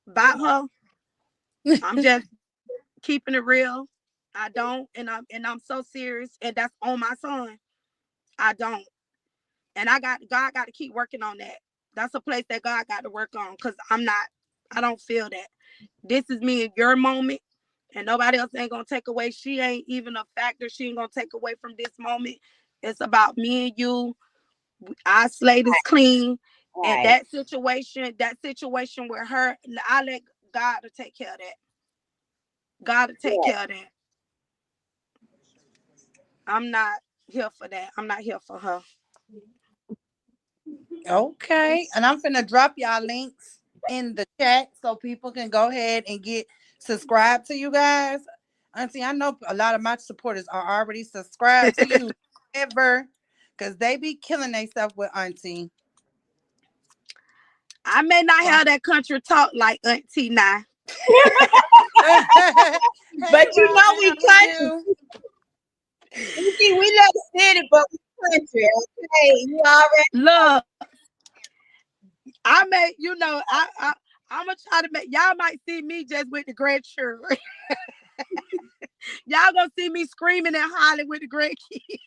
about her. I'm just keeping it real. I don't, and I'm so serious, and that's on my son. I don't, and God got to keep working on that. That's a place that God got to work on because I'm not. I don't feel that. This is me in your moment, and nobody else ain't gonna take away. She ain't even a factor. She ain't gonna take away from this moment. It's about me and you. Our slate is clean. And Right. that situation with her, I let God to take care of that. God to take Yeah. care of that. I'm not here for that. I'm not here for her. Okay. And I'm finna drop y'all links in the chat so people can go ahead and get subscribed to you guys. Auntie, I know a lot of my supporters are already subscribed to you ever because they be killing themselves with Auntie. I may not have that country talk like Auntie now. Hey, But you Rob, know we how are country. you? You see, we love the city, but we country. Okay, you already. Look, I may, I'm gonna try to make y'all might see me just with the great shirt. Y'all gonna see me screaming and hollering with the great key.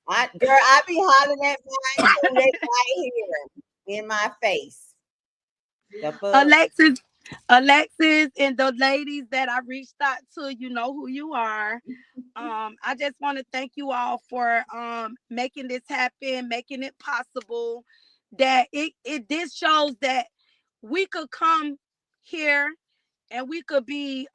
Girl, I be hollering at mine too. They right here in my face. The fuck. Alexis, and the ladies that I reached out to, you know who you are. I just want to thank you all for making this happen, making it possible. That it this shows that we could come here and we could be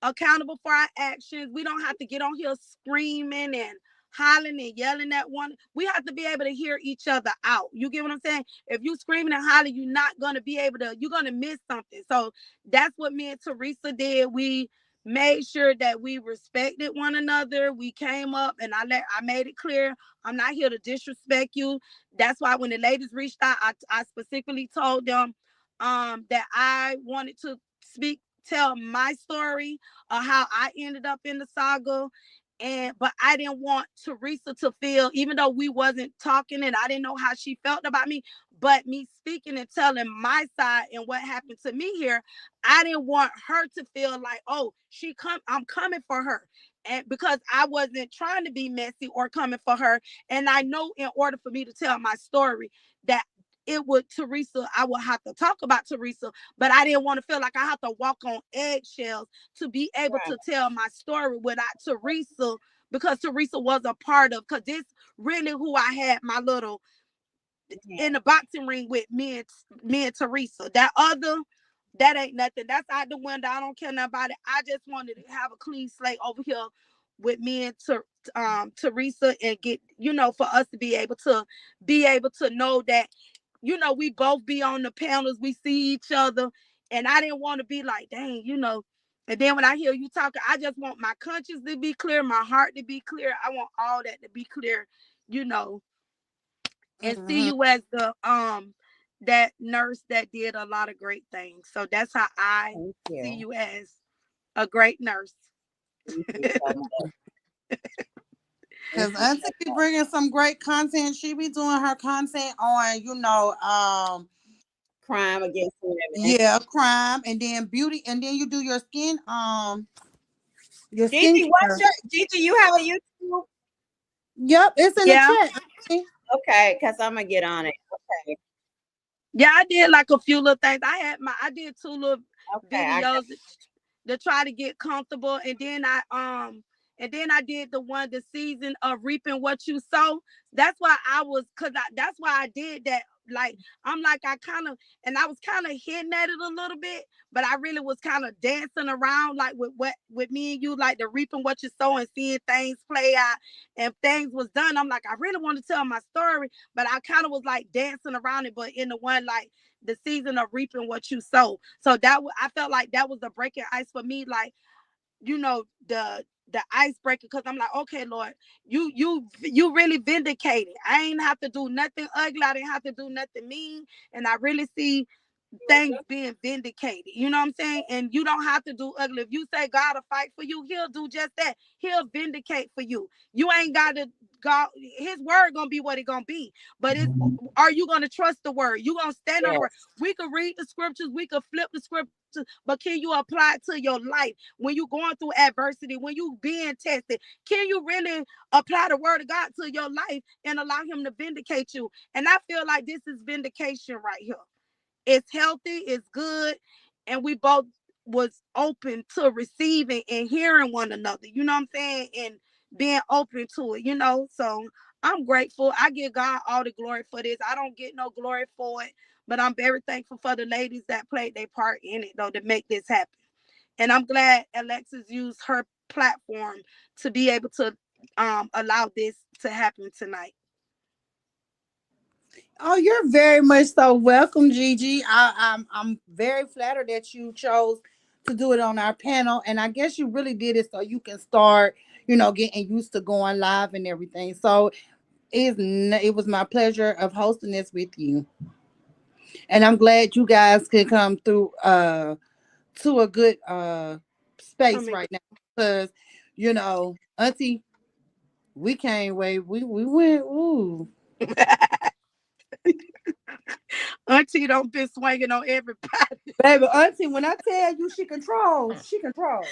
accountable for our actions. We don't have to get on here screaming and hollering and yelling at one. We have to be able to hear each other out. You get what I'm saying? If you screaming and hollering, you're not gonna be able to. You're gonna miss something. So that's what me and Teresa did. We made sure that we respected one another. We came up and I made it clear I'm not here to disrespect you. That's why when the ladies reached out, I specifically told them that I wanted to tell my story of how I ended up in the saga. But I didn't want Teresa to feel, even though we wasn't talking and I didn't know how she felt about me, but me speaking and telling my side and what happened to me here, I didn't want her to feel like, oh, I'm coming for her. And because I wasn't trying to be messy or coming for her. And I know in order for me to tell my story, that it would Teresa, I would have to talk about Teresa, but I didn't want to feel like I have to walk on eggshells to be able Right. to tell my story without Teresa, because Teresa was a part of, because this really who I had my little Yeah. in the boxing ring with me and Teresa. That ain't nothing. That's out the window. I don't care nothing about it. I just wanted to have a clean slate over here with me and Teresa, and get, for us to be able to know that, we both be on the panels, we see each other, and I didn't want to be like, dang. And then when I hear you talking, I just want my conscience to be clear, my heart to be clear. I want all that to be clear, you know, and see Mhm. you as the that nurse that did a lot of great things. So that's how I Thank see you. you, as a great nurse. Thank you so much. Thank Cause you Auntie so be much. bringing some great content. She be doing her content on, Crime against women. yeah, crime, and then beauty, and then you do your Gigi, what's skincare. your Gigi? You have a YouTube? Yep, it's in the Yeah. chat. Auntie. Okay, because I'm gonna get on it. Okay. Yeah, I did like a few little things. I did two little Okay. I got videos to try to get comfortable, and then I did the season of reaping what you sow. That's why that's why I did that. Like, I'm like, I kind of, and I was kind of hitting at it a little bit, but I really was kind of dancing around, like with me and you, like the reaping what you sow and seeing things play out, and things was done. I'm like, I really want to tell my story, but I kind of was like dancing around it, but in the one, like the season of reaping what you sow. So I felt like that was the breaking ice for me, like, the icebreaker, because I'm like, okay, Lord, you really vindicated. I ain't have to do nothing ugly. I didn't have to do nothing mean, and I really see things being vindicated. You know what I'm saying? And you don't have to do ugly. If you say God will fight for you, he'll do just that. He'll vindicate for you. You ain't got to, God, his word gonna be what it gonna be. But are you gonna trust the word? You gonna stand on the word? yes. We could read the scriptures, we could flip the scriptures, but can you apply it to your life when you going through adversity, when you being tested? Can you really apply the word of God to your life and allow him to vindicate you? And I feel like this is vindication right here. It's healthy, it's good, and we both was open to receiving and hearing one another. You know what I'm saying? And being open to it. So I'm grateful. I give God all the glory for this. I don't get no glory for it, but I'm very thankful for the ladies that played their part in it, though, to make this happen. And I'm glad Alexis used her platform to be able to allow this to happen tonight. Oh, you're very much so welcome, Gigi. I'm very flattered that you chose to do it on our panel, and I guess you really did it so you can start, getting used to going live and everything. So it was my pleasure of hosting this with you, and I'm glad you guys could come through to a good space Coming. right now, because Auntie, we came way we went ooh. Auntie don't be swinging on everybody. Baby, Auntie, when I tell you she controls, she controls.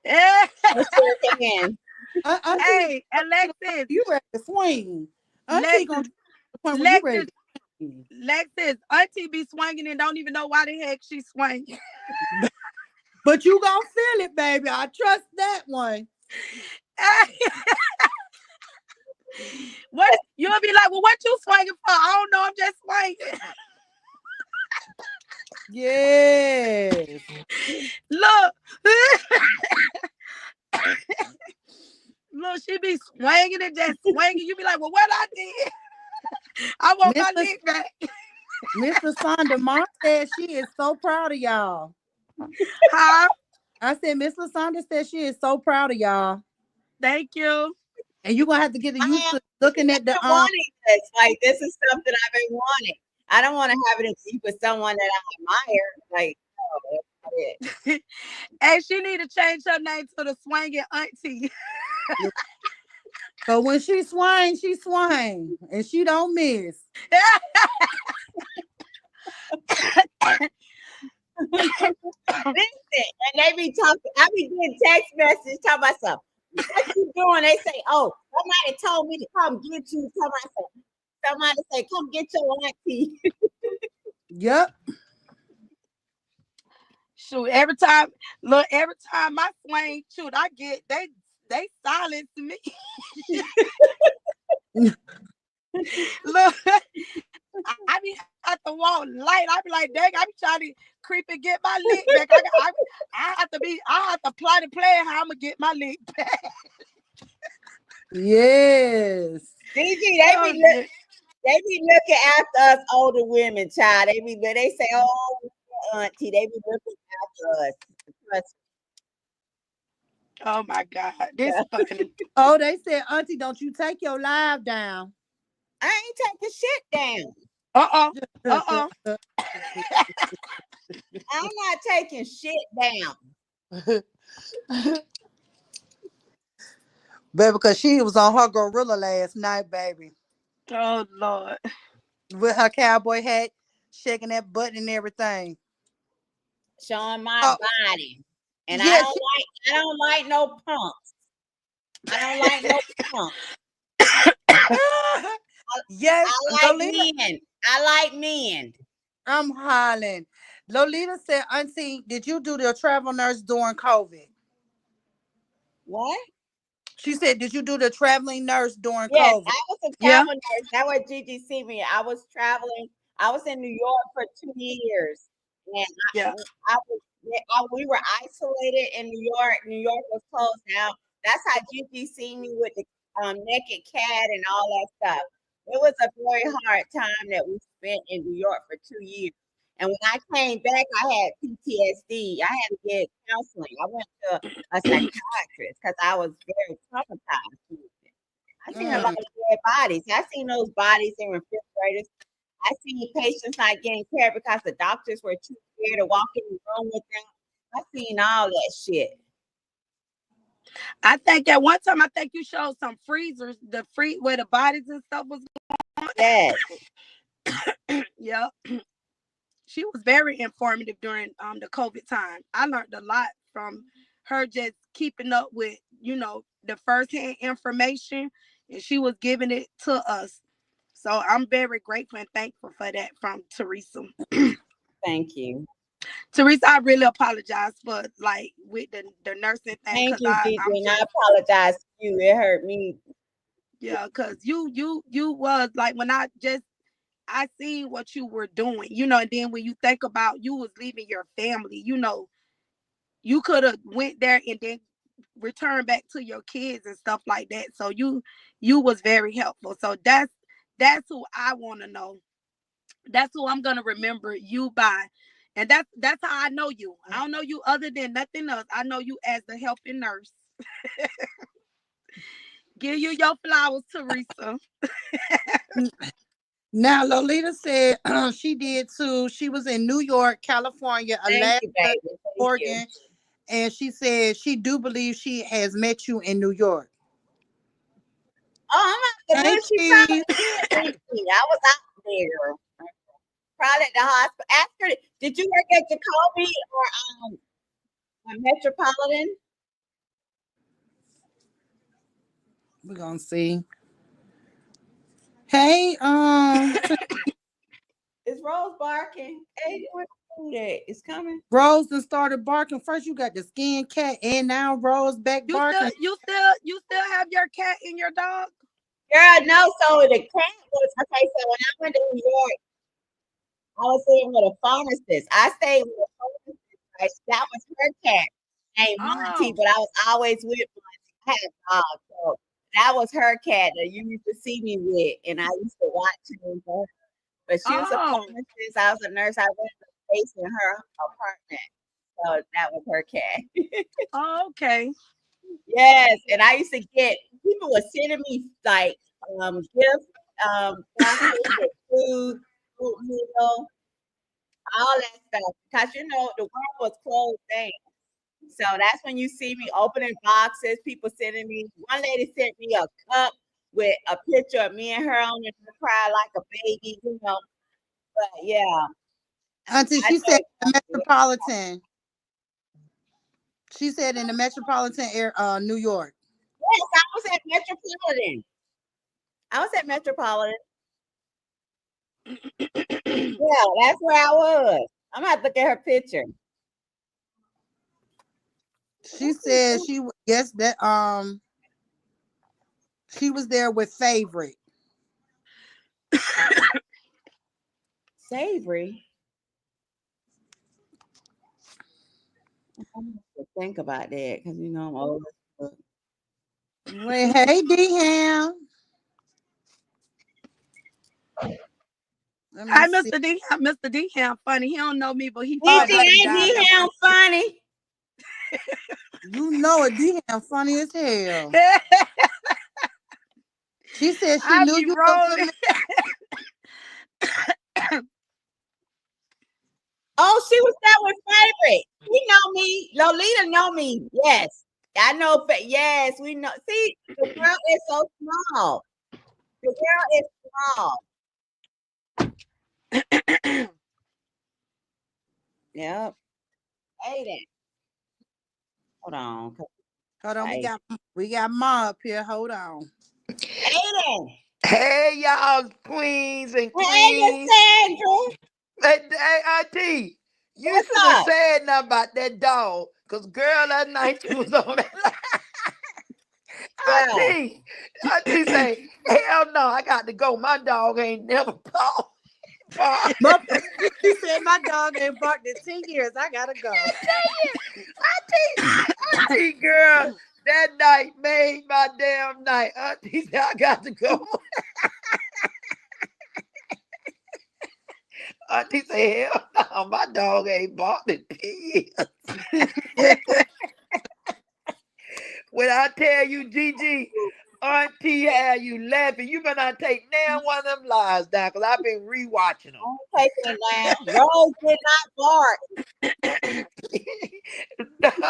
I sure can. Auntie, Hey, Alexis, you ready to swing? Auntie gonna Lexus, to the point where you ready Lexus, to swing. Lexus. Auntie be swinging and don't even know why the heck she's swinging. But you gonna feel it, baby. I trust that one. What you'll be like? Well, what you swinging for? I don't know. I'm just swinging. Yes. Look, look, she be swinging and just swinging. You be like, well, what I did? I want my Mr. lick back. Mr. Sonda Mom said she is so proud of y'all. Huh? I said Miss Lasonda said she is so proud of y'all. Thank you. And you're gonna have to get used I am. to looking at I've the been wanting this. Like, this is something I've been wanting. I don't want to have it with someone that I admire. Like, oh, that's not it. And she need to change her name to the swinging auntie. but when she swing and she don't miss. Listen, and they be talking. I be getting text messages talking about something. What you doing? They say, "Oh, somebody told me to come get you." Tell myself. somebody say, "Come get your auntie." Yep. Shoot, every time, look, every time I swing, shoot, I get they silence me. Look, I be at the wall light. I be like, dang, I be trying to creep and get my lick back. I have to plot and plan how I'm gonna get my lick back. Yes. Gigi, Oh, yeah. they be looking after us older women, child. They say, "Oh, auntie," they be looking after us. Trust Oh my God, this me. funny. Oh, they said, Auntie, don't you take your live down. I ain't taking shit down. Uh oh. I'm not taking shit down. Baby, because she was on her gorilla last night, baby. Oh Lord. With her cowboy hat, shaking that butt and everything. Showing my Oh, body. And yeah, I don't like no pumps. I don't like no pumps. yes, I like Lolita. men. I like men. I'm hollering. Lolita said, Auntie, did you do the travel nurse during COVID? What? She said, did you do the traveling nurse during Yes, COVID? I was a Yeah. travel nurse. That's what Gigi see me. I was traveling. I was in New York for 2 years, and Yeah. we were isolated in New York. New York was closed down. That's how Gigi see me with the naked cat and all that stuff. It was a very hard time that we spent in New York for 2 years. And when I came back, I had PTSD. I had to get counseling. I went to a psychiatrist because I was very traumatized. I seen a lot Mm. of dead bodies. I seen those bodies in refrigerators. I seen patients not getting care because the doctors were too scared to walk in the room with them. I seen all that shit. I think at one time I think you showed some freezers, the free where the bodies and stuff was Yes. going. Yeah. She was very informative during the COVID time. I learned a lot from her just keeping up with, the firsthand information, and she was giving it to us. So I'm very grateful and thankful for that from Teresa. Thank you. Teresa, I really apologize for like with the nursing thing Thank because you, Gigi. I'm And I just apologize to you. It hurt me. yeah, because you was like when I seen what you were doing, and then when you think about you was leaving your family, you could have went there and then returned back to your kids and stuff like that. So you was very helpful. So that's who I want to know. That's who I'm gonna remember you by. And that's how I know you. I don't know you other than nothing else. I know you as the helping nurse. Give you your flowers, Teresa. Now, Lolita said she did too. She was in New York, California, Thank you, Alaska, baby. Thank you. Oregon, and she said she do believe she has met you in New York. Oh, I'm Hey, not she Chief. probably did meet me. I was out there. Probably at the hospital. Ask her, did you work at Jacoby or Metropolitan? We're gonna see. Hey, Is Rose barking? Hey, where's the food at? It's coming. Rose done started barking. First, you got the skin cat, and now Rose back You still barking. you still have your cat and your dog? Girl, no, so the cat was okay. So when I went to New York, I was staying with a pharmacist. I stayed with a pharmacist. Right? That was her cat named Monty, Oh, but I was always with Monty. I had a dog, so that was her cat that you used to see me with, and I used to watch him. But she was a oh, pharmacist. I was a nurse. I went to space in her apartment, so that was her cat. oh, okay. Yes, and I used to get people were sending me like gifts, boxes with food, food meal, all that stuff. Because the world was closed down. So that's when you see me opening boxes, people sending me one lady sent me a cup with a picture of me and her on it, and I cried like a baby. But yeah, Auntie, I she said told the you. metropolitan. She said in the metropolitan area, New York. Yes, I was at Metropolitan. I was at Metropolitan. Yeah, that's where I was. I'm gonna have to look at her picture. She said yes that she was there with favorite. Savory. I'm gonna have to think about that because I'm old. Wait, hey D Ham. Let me Hi, see. Mr. D. Mr. D. Funny. He don't know me, but he Gigi thought I done ain't died D out. Ham funny. You know it, D Ham funny as hell. She said she I knew be you looked rolling. familiar. Oh, she was there with favorite. She know me. Lolita know me. Yes. I know. Yes, we know. See, the world is so small. The world is small. Yep. Aiden. Hold on. Hold on, Hey. we got Ma up here. Hold on. Aiden. Hey, y'all, queens and Hey, queens. Cassandra. Hey, Auntie, you What's shouldn't have up? said nothing about that dog. Because, girl, that night you was on that Yeah. Auntie say, hell no, I got to go. My dog ain't never barked. My, she said my dog ain't barked in 10 years. I gotta go. Auntie, girl, that night made my damn night. Auntie said, I got to go. Auntie say, hell no, my dog ain't barked in 10 years. When I tell you, Gigi, Auntie had you laughing, you better not take now one of them lies down because I've been rewatching them. I'm taking it down. Rose did not bark.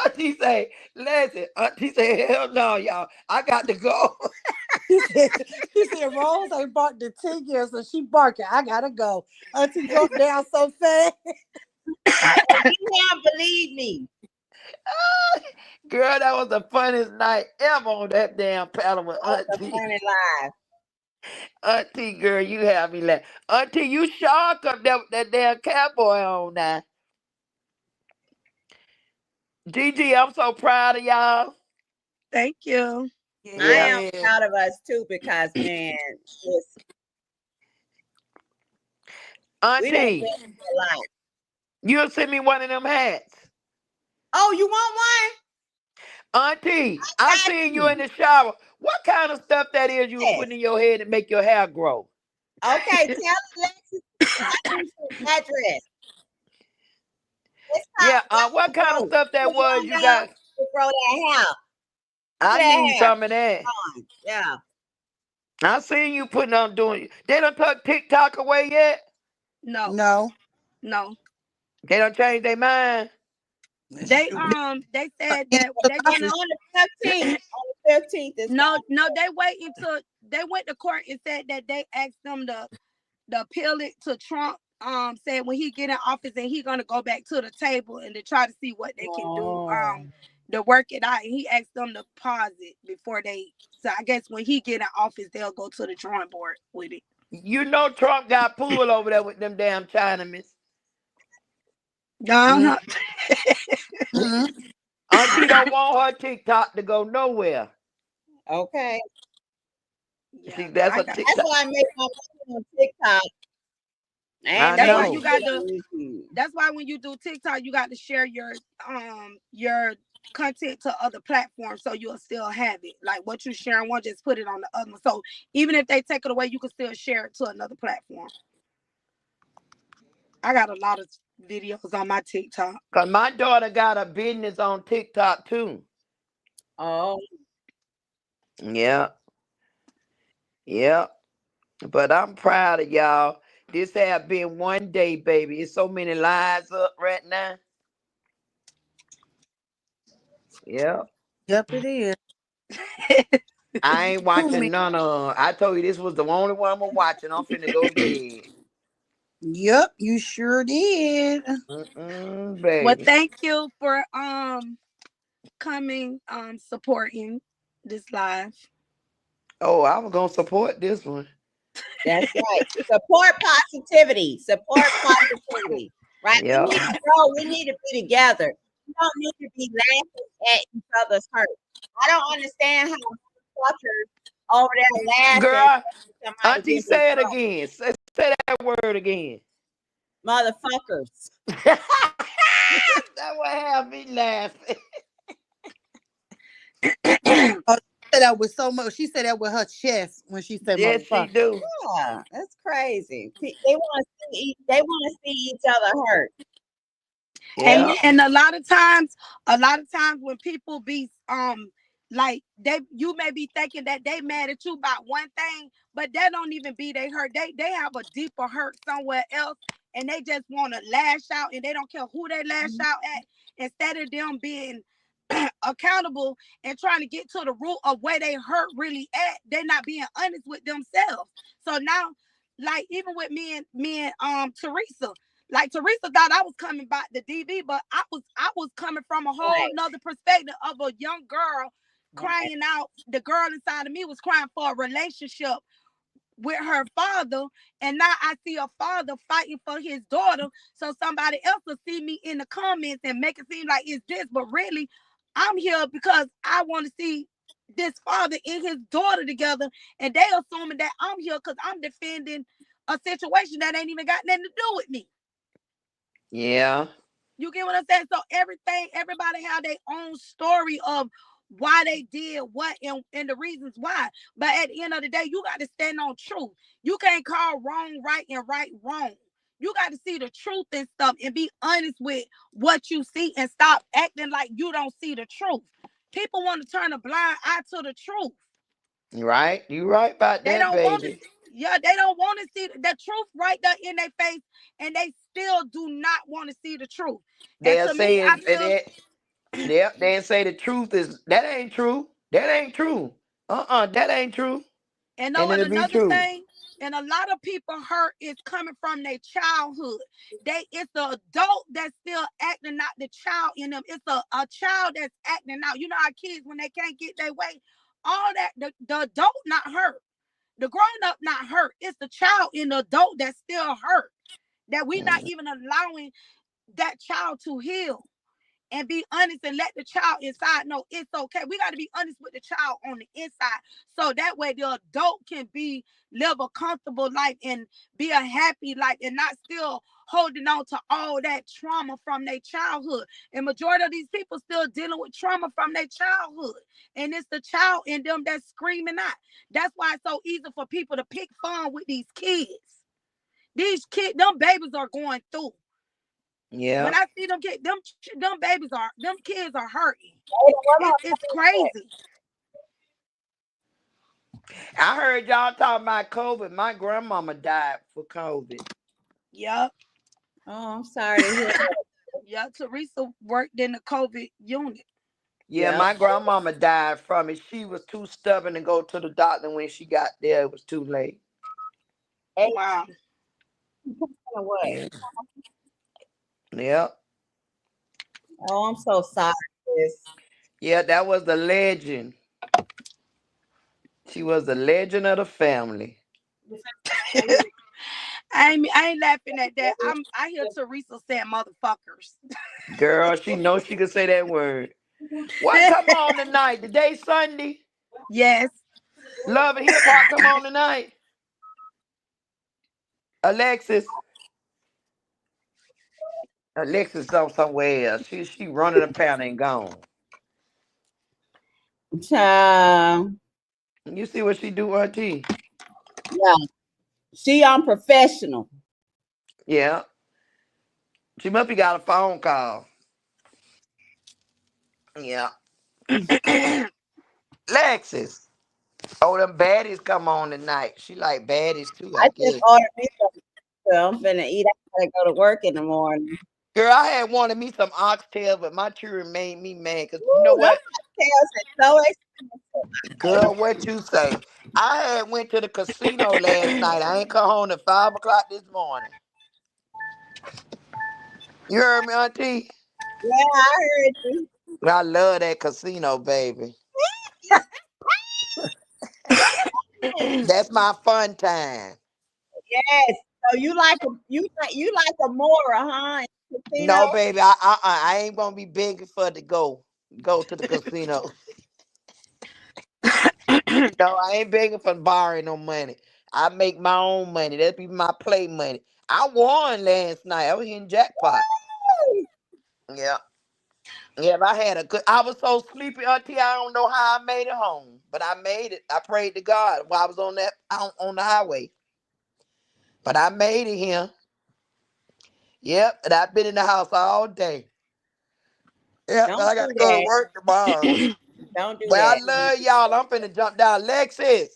Auntie say, listen, Auntie say, hell no, y'all, I got to go. He said, he said Rose ain't barked in 10 years, so she barking. I gotta go. Auntie broke down so fast. You can't believe me. Girl, that was the funniest night ever on that damn paddle with That was a Auntie. funny live. Auntie, girl, you have me laugh. Auntie, you shark up that damn cowboy on now. Gigi, I'm so proud of y'all. Thank you. I Yeah. am Yeah. proud of us too because man, listen, we done Auntie, been through a lot. you'll send me one of them hats. Oh, you want Auntie, one? I Got seen you in you. the shower. What kind of stuff that is you were Yes. putting in your head to make your hair grow? Okay, tell Alexis I need your address. It's Yeah, called Black what kind of Growth. stuff that Put it was on you down got? to grow that hair. Look I at that need hair. some of that. On. Yeah. I seen you putting on doing. They don't took TikTok away yet. No, No. no. They don't change their mind. Shoot. They said In that the they're Yeah, gonna office. on the 15th. On the 15th it's no, they waiting to they went to court and said that they asked them to appeal it to Trump. Said when he get in office and he gonna go back to the table and to try to see what they can do. oh. To work it out. And he asked them to pause it before they. So I guess when he get in office, they'll go to the drawing board with it. You know Trump got pulled over there with them damn Chinamen. Mm-hmm. Uh-huh. Auntie don't want her TikTok to go nowhere. Okay. See, Yeah, that's I a got. That's TikTok. why I made my money on TikTok. I ain't I That's made why no know. you got money to. on YouTube. That's why when you do TikTok, you got to share your content to other platforms so you'll still have it. Like what you share on one, just put it on the other one. So even if they take it away, you can still share it to another platform. I got a lot of videos on my TikTok. Cause my daughter got a business on TikTok too. Oh, Yeah, yeah. But I'm proud of y'all. This have been one day, baby. It's so many lies up right now. Yeah. Yep, it is. I ain't Who watching me? none of 'em. I told you this was the only one I'm watching. I'm finna go to bed. Yep, you sure did. Well, Baby. thank you for coming supporting this live. Oh, I was gonna support this one. That's right. Support positivity. Support positivity. Right? We Yep. need to grow. We need to be together. We don't need to be laughing at each other's hurt. I don't understand how fuckers over there laughing Girl, at somebody Auntie, getting in say it trouble. again. Say that word again. Motherfuckers. That would have me laughing. Oh, she said that with so much. She said that with her chest when she said Yes, she motherfucker. do. Yeah, that's crazy. They want to see. They want to see each other hurt. Yeah. And a lot of times when people be like you may be thinking that they mad at you about one thing, but that don't even be they hurt. They have a deeper hurt somewhere else, and they just want to lash out, and they don't care who they lash out at, instead of them being accountable and trying to get to the root of where they hurt really at. They're not being honest with themselves. So now, like even with me and Teresa, like Teresa thought I was coming by the DV, but I was coming from a whole Right. nother perspective of a young girl Right. crying out. The girl inside of me was crying for a relationship with her father, and now I see a father fighting for his daughter. So somebody else will see me in the comments and make it seem like it's this, but really, I'm here because I want to see this father and his daughter together, and they assuming that I'm here because I'm defending a situation that ain't even got nothing to do with me. Yeah. You get what I'm saying? So everybody have their own story of why they did what and the reasons why. But at the end of the day, you got to stand on truth. You can't call wrong right and right wrong. You got to see the truth and stuff and be honest with what you see and stop acting like you don't see the truth. People want to turn a blind eye to the truth. Right. You right about They that, don't want to, baby. yeah, they don't want to see the truth right there in their face, and they still do not want to see the truth. And They'll to me, say I it, feel, yep, they'll say the truth is that ain't true. That ain't true. That ain't true. and And know what it'll be another true. thing, and a lot of people hurt is coming from their childhood. It's the adult that's still acting out the child in them. It's a child that's acting out. You know our kids when they can't get their way, all that the adult not hurt. The grown up not hurt. It's the child in the adult that's still hurt. That we not Mm. even allowing that child to heal and be honest and let the child inside know it's okay. We got to be honest with the child on the inside, so that way the adult can live a comfortable life and be a happy life and not still holding on to all that trauma from their childhood. And majority of these people still dealing with trauma from their childhood, and it's the child in them that's screaming out. That's why it's so easy for people to pick fun with these kids. These kids, them babies are going through. When Yeah. I see them kids, them kids are hurting. Hey, It's crazy. I heard y'all talking about COVID. My grandmama died for COVID. Yep. oh, I'm sorry to hear that. Yep. Teresa worked in the COVID unit. Yeah, Yep. my grandmama died from it. She was too stubborn to go to the doctor. When she got there, it was too late. Hey, Wow. what? Yeah. Yep. Oh, I'm so sorry. Sis. Yeah, that was the legend. She was the legend of the family. I ain't laughing at that. I hear Teresa saying motherfuckers. Girl, she knows she could say that word. What come on tonight? Today Sunday. Yes. Love and hip hop come on tonight. Alexis. Alexis on somewhere else. She running a pound and gone. Child. You see what she do, Auntie? Yeah. She unprofessional. Yeah. She must be got a phone call. Yeah. Alexis. Oh, them baddies come on tonight. She like baddies too, I I just guess. ordered me some. So I'm finna eat. I gotta go to work in the morning. Girl, I had wanted me some oxtail, but my children made me mad. Cause you know Woo, them what? cocktails are so expensive. Girl, what you say? I had went to the casino last night. I ain't come home at 5 o'clock this morning. You heard me, Auntie? Yeah, I heard you. I love that casino, baby. That's my fun time. Yes. So you like a Mora, huh? In casino. No, baby, I ain't gonna be begging for to go to the casino. No, I ain't begging for borrowing no money. I make my own money. That be my play money. I won last night. I was in jackpot. Yeah. Yeah, I had a good. I was so sleepy, Auntie. I don't know how I made it home, but I made it. I prayed to God while I was on the highway, but I made it here. Yep, and I've been in the house all day. Yep, and Don't I got do to go to that. work tomorrow. Don't do Well, I that. love y'all. I'm finna jump down. Lexus,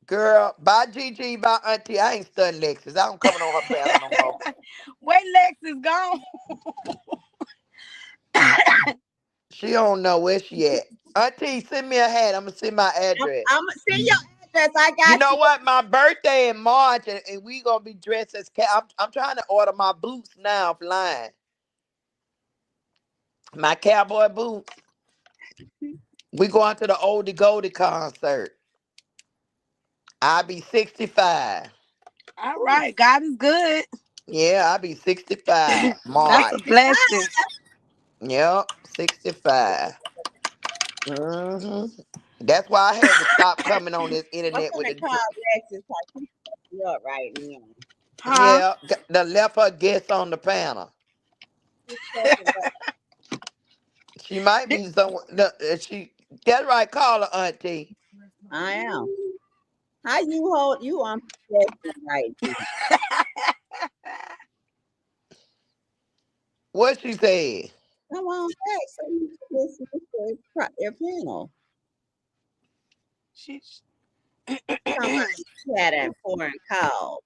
girl, bye Gigi, bye Auntie. I ain't studying Lexus. I don't coming on her panel no more. Wait, Lex is gone. She don't know where she at. Auntie, send me a hat. I'm gonna send my address. I'm gonna send your address. I You got know you. what? My birthday in March, and we gonna be dressed as I'm trying to order my boots now offline. My cowboy boots. We going to the oldie goldie concert. I'll be 65. All right, God is good. Yeah, I'll be 65. That's March. a blessing. Yep, 65. hmm That's why I had to stop coming on this I'm internet with gonna the. call Lexus because she's you up right now. Huh? Yeah, the left her guest on the panel. She's fucking up. She might Di- be someone. She that's right. Call her Auntie. I am. How you hold you on possession right now? What she said? Come on back so you can listen to your panel. She's Somebody had an important call.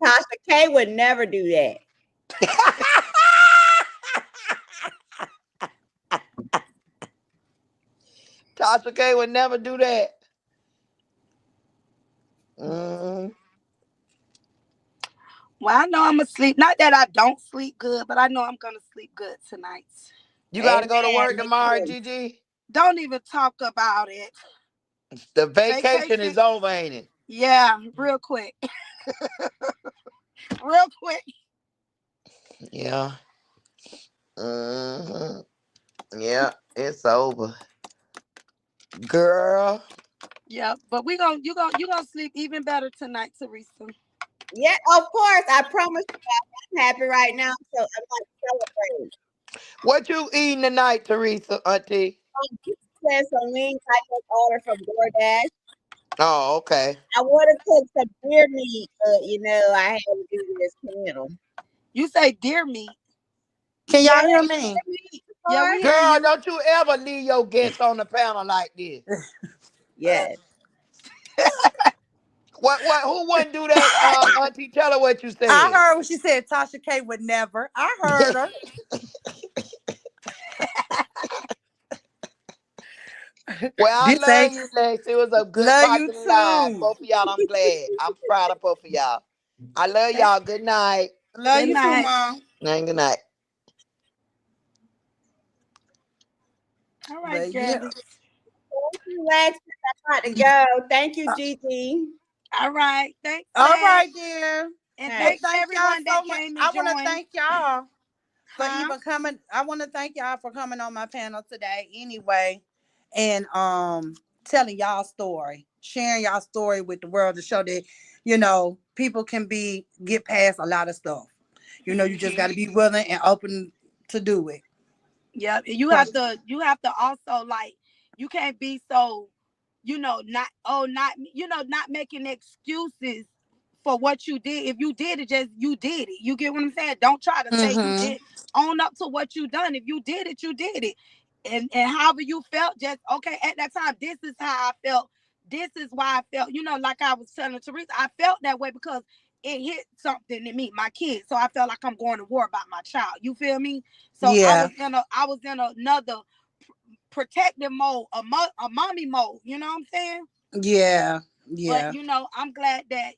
Tasha K would never do that. Tasha K would never do that. hmm well, I know I'm gonna sleep. Not that I don't sleep good, but I know I'm gonna sleep good tonight. You got to go to Amen. work Me tomorrow, too. Gigi. Don't even talk about it. The vacation Vacation. is over, ain't it? Yeah, real quick. Real quick. Yeah. hmm Yeah, it's over, girl. Yeah, but you gonna sleep even better tonight, Teresa. Yeah, of course. I promise you I'm happy right now. So I'm like celebrating. What you eating tonight, Teresa, Auntie? You said some wings I just ordered from DoorDash. Oh, okay. I would have cooked some deer meat, but I had to do this panel. You say dear meat. Can Yeah, y'all hear deer me? meat, of Yeah, we course. hear Girl, you. don't you ever leave your guests on the panel like this. Yes. What? Who wouldn't do that, Auntie? Tell her what you I said. heard what she said. Tasha K would never. I heard her. Well, I This love ain't you, Lex. It was a good love you talking live. too. Both of y'all, I'm glad. I'm proud of both of y'all. I love Thank- y'all. Good night. Love Good you too, night. mom. And good night. All right, But yeah. Gabby. Relax. I'm about to go. Thank you, Gigi. All right. Thanks, All Lex. right, dear. And All Well, right. thanks thank y'all everyone that so much. came and I want to joined. thank y'all for Huh? even coming. I want to thank y'all for coming on my panel today anyway, and telling y'all story, sharing y'all story with the world to show that people can get past a lot of stuff. You just got to be willing and open to do it. Yeah, you have 'Cause- to also like you can't be so not not making excuses for what you did. If you did it, just you did it. You get what I'm saying? Don't try to say you Mhm. did. Own up to what you done. If you did it, you did it. And however you felt, just okay at that time. This is how I felt. This is why I felt. Like I was telling Teresa, I felt that way because it hit something in me, my kids. So I felt like I'm going to war about my child. You feel me? So I Yeah. was in another protective mode, a mommy mode. You know what I'm saying? Yeah. But Yeah. I'm glad that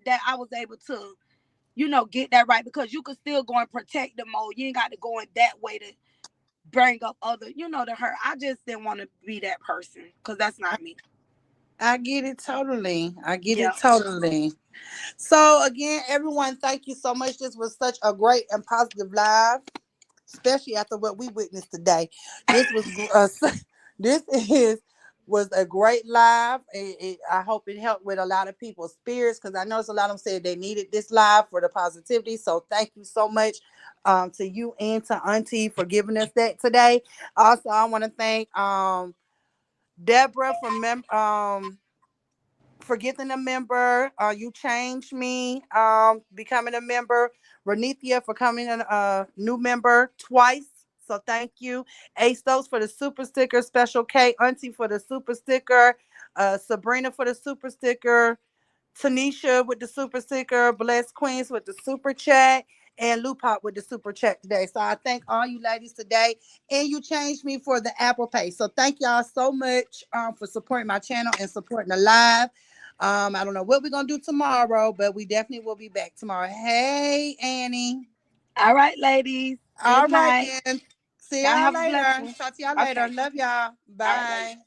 that I was able to get that right because you could still go in protective mode. You ain't got to go in that way to bring up other to hurt. I just didn't want to be that person because that's not me. I get it totally. I get Yeah. it totally. So again, everyone, thank you so much. This was such a great and positive live, especially after what we witnessed today. This was this is was a great live. I hope it helped with a lot of people's spirits because I noticed a lot of them said they needed this live for the positivity. So thank you so much to you and to Auntie for giving us that today. Also, I want to thank Deborah from for getting a member. You changed me becoming a member. Renithia for coming a new member twice. So thank you. A Stokes for the super sticker. Special K Auntie for the super sticker. Sabrina for the super sticker. Tanisha with the super sticker, Blessed Queens with the super chat, and Lupop with the super chat today. So I thank all you ladies today. And you changed me for the Apple Pay. So thank y'all so much for supporting my channel and supporting the live. I don't know what we're gonna do tomorrow, but we definitely will be back tomorrow. Hey Annie. All right, ladies. Good All right night. then. See Y'all y'all have a later. blessed one. Talk to y'all later. Okay. Love y'all. All right, ladies. Bye.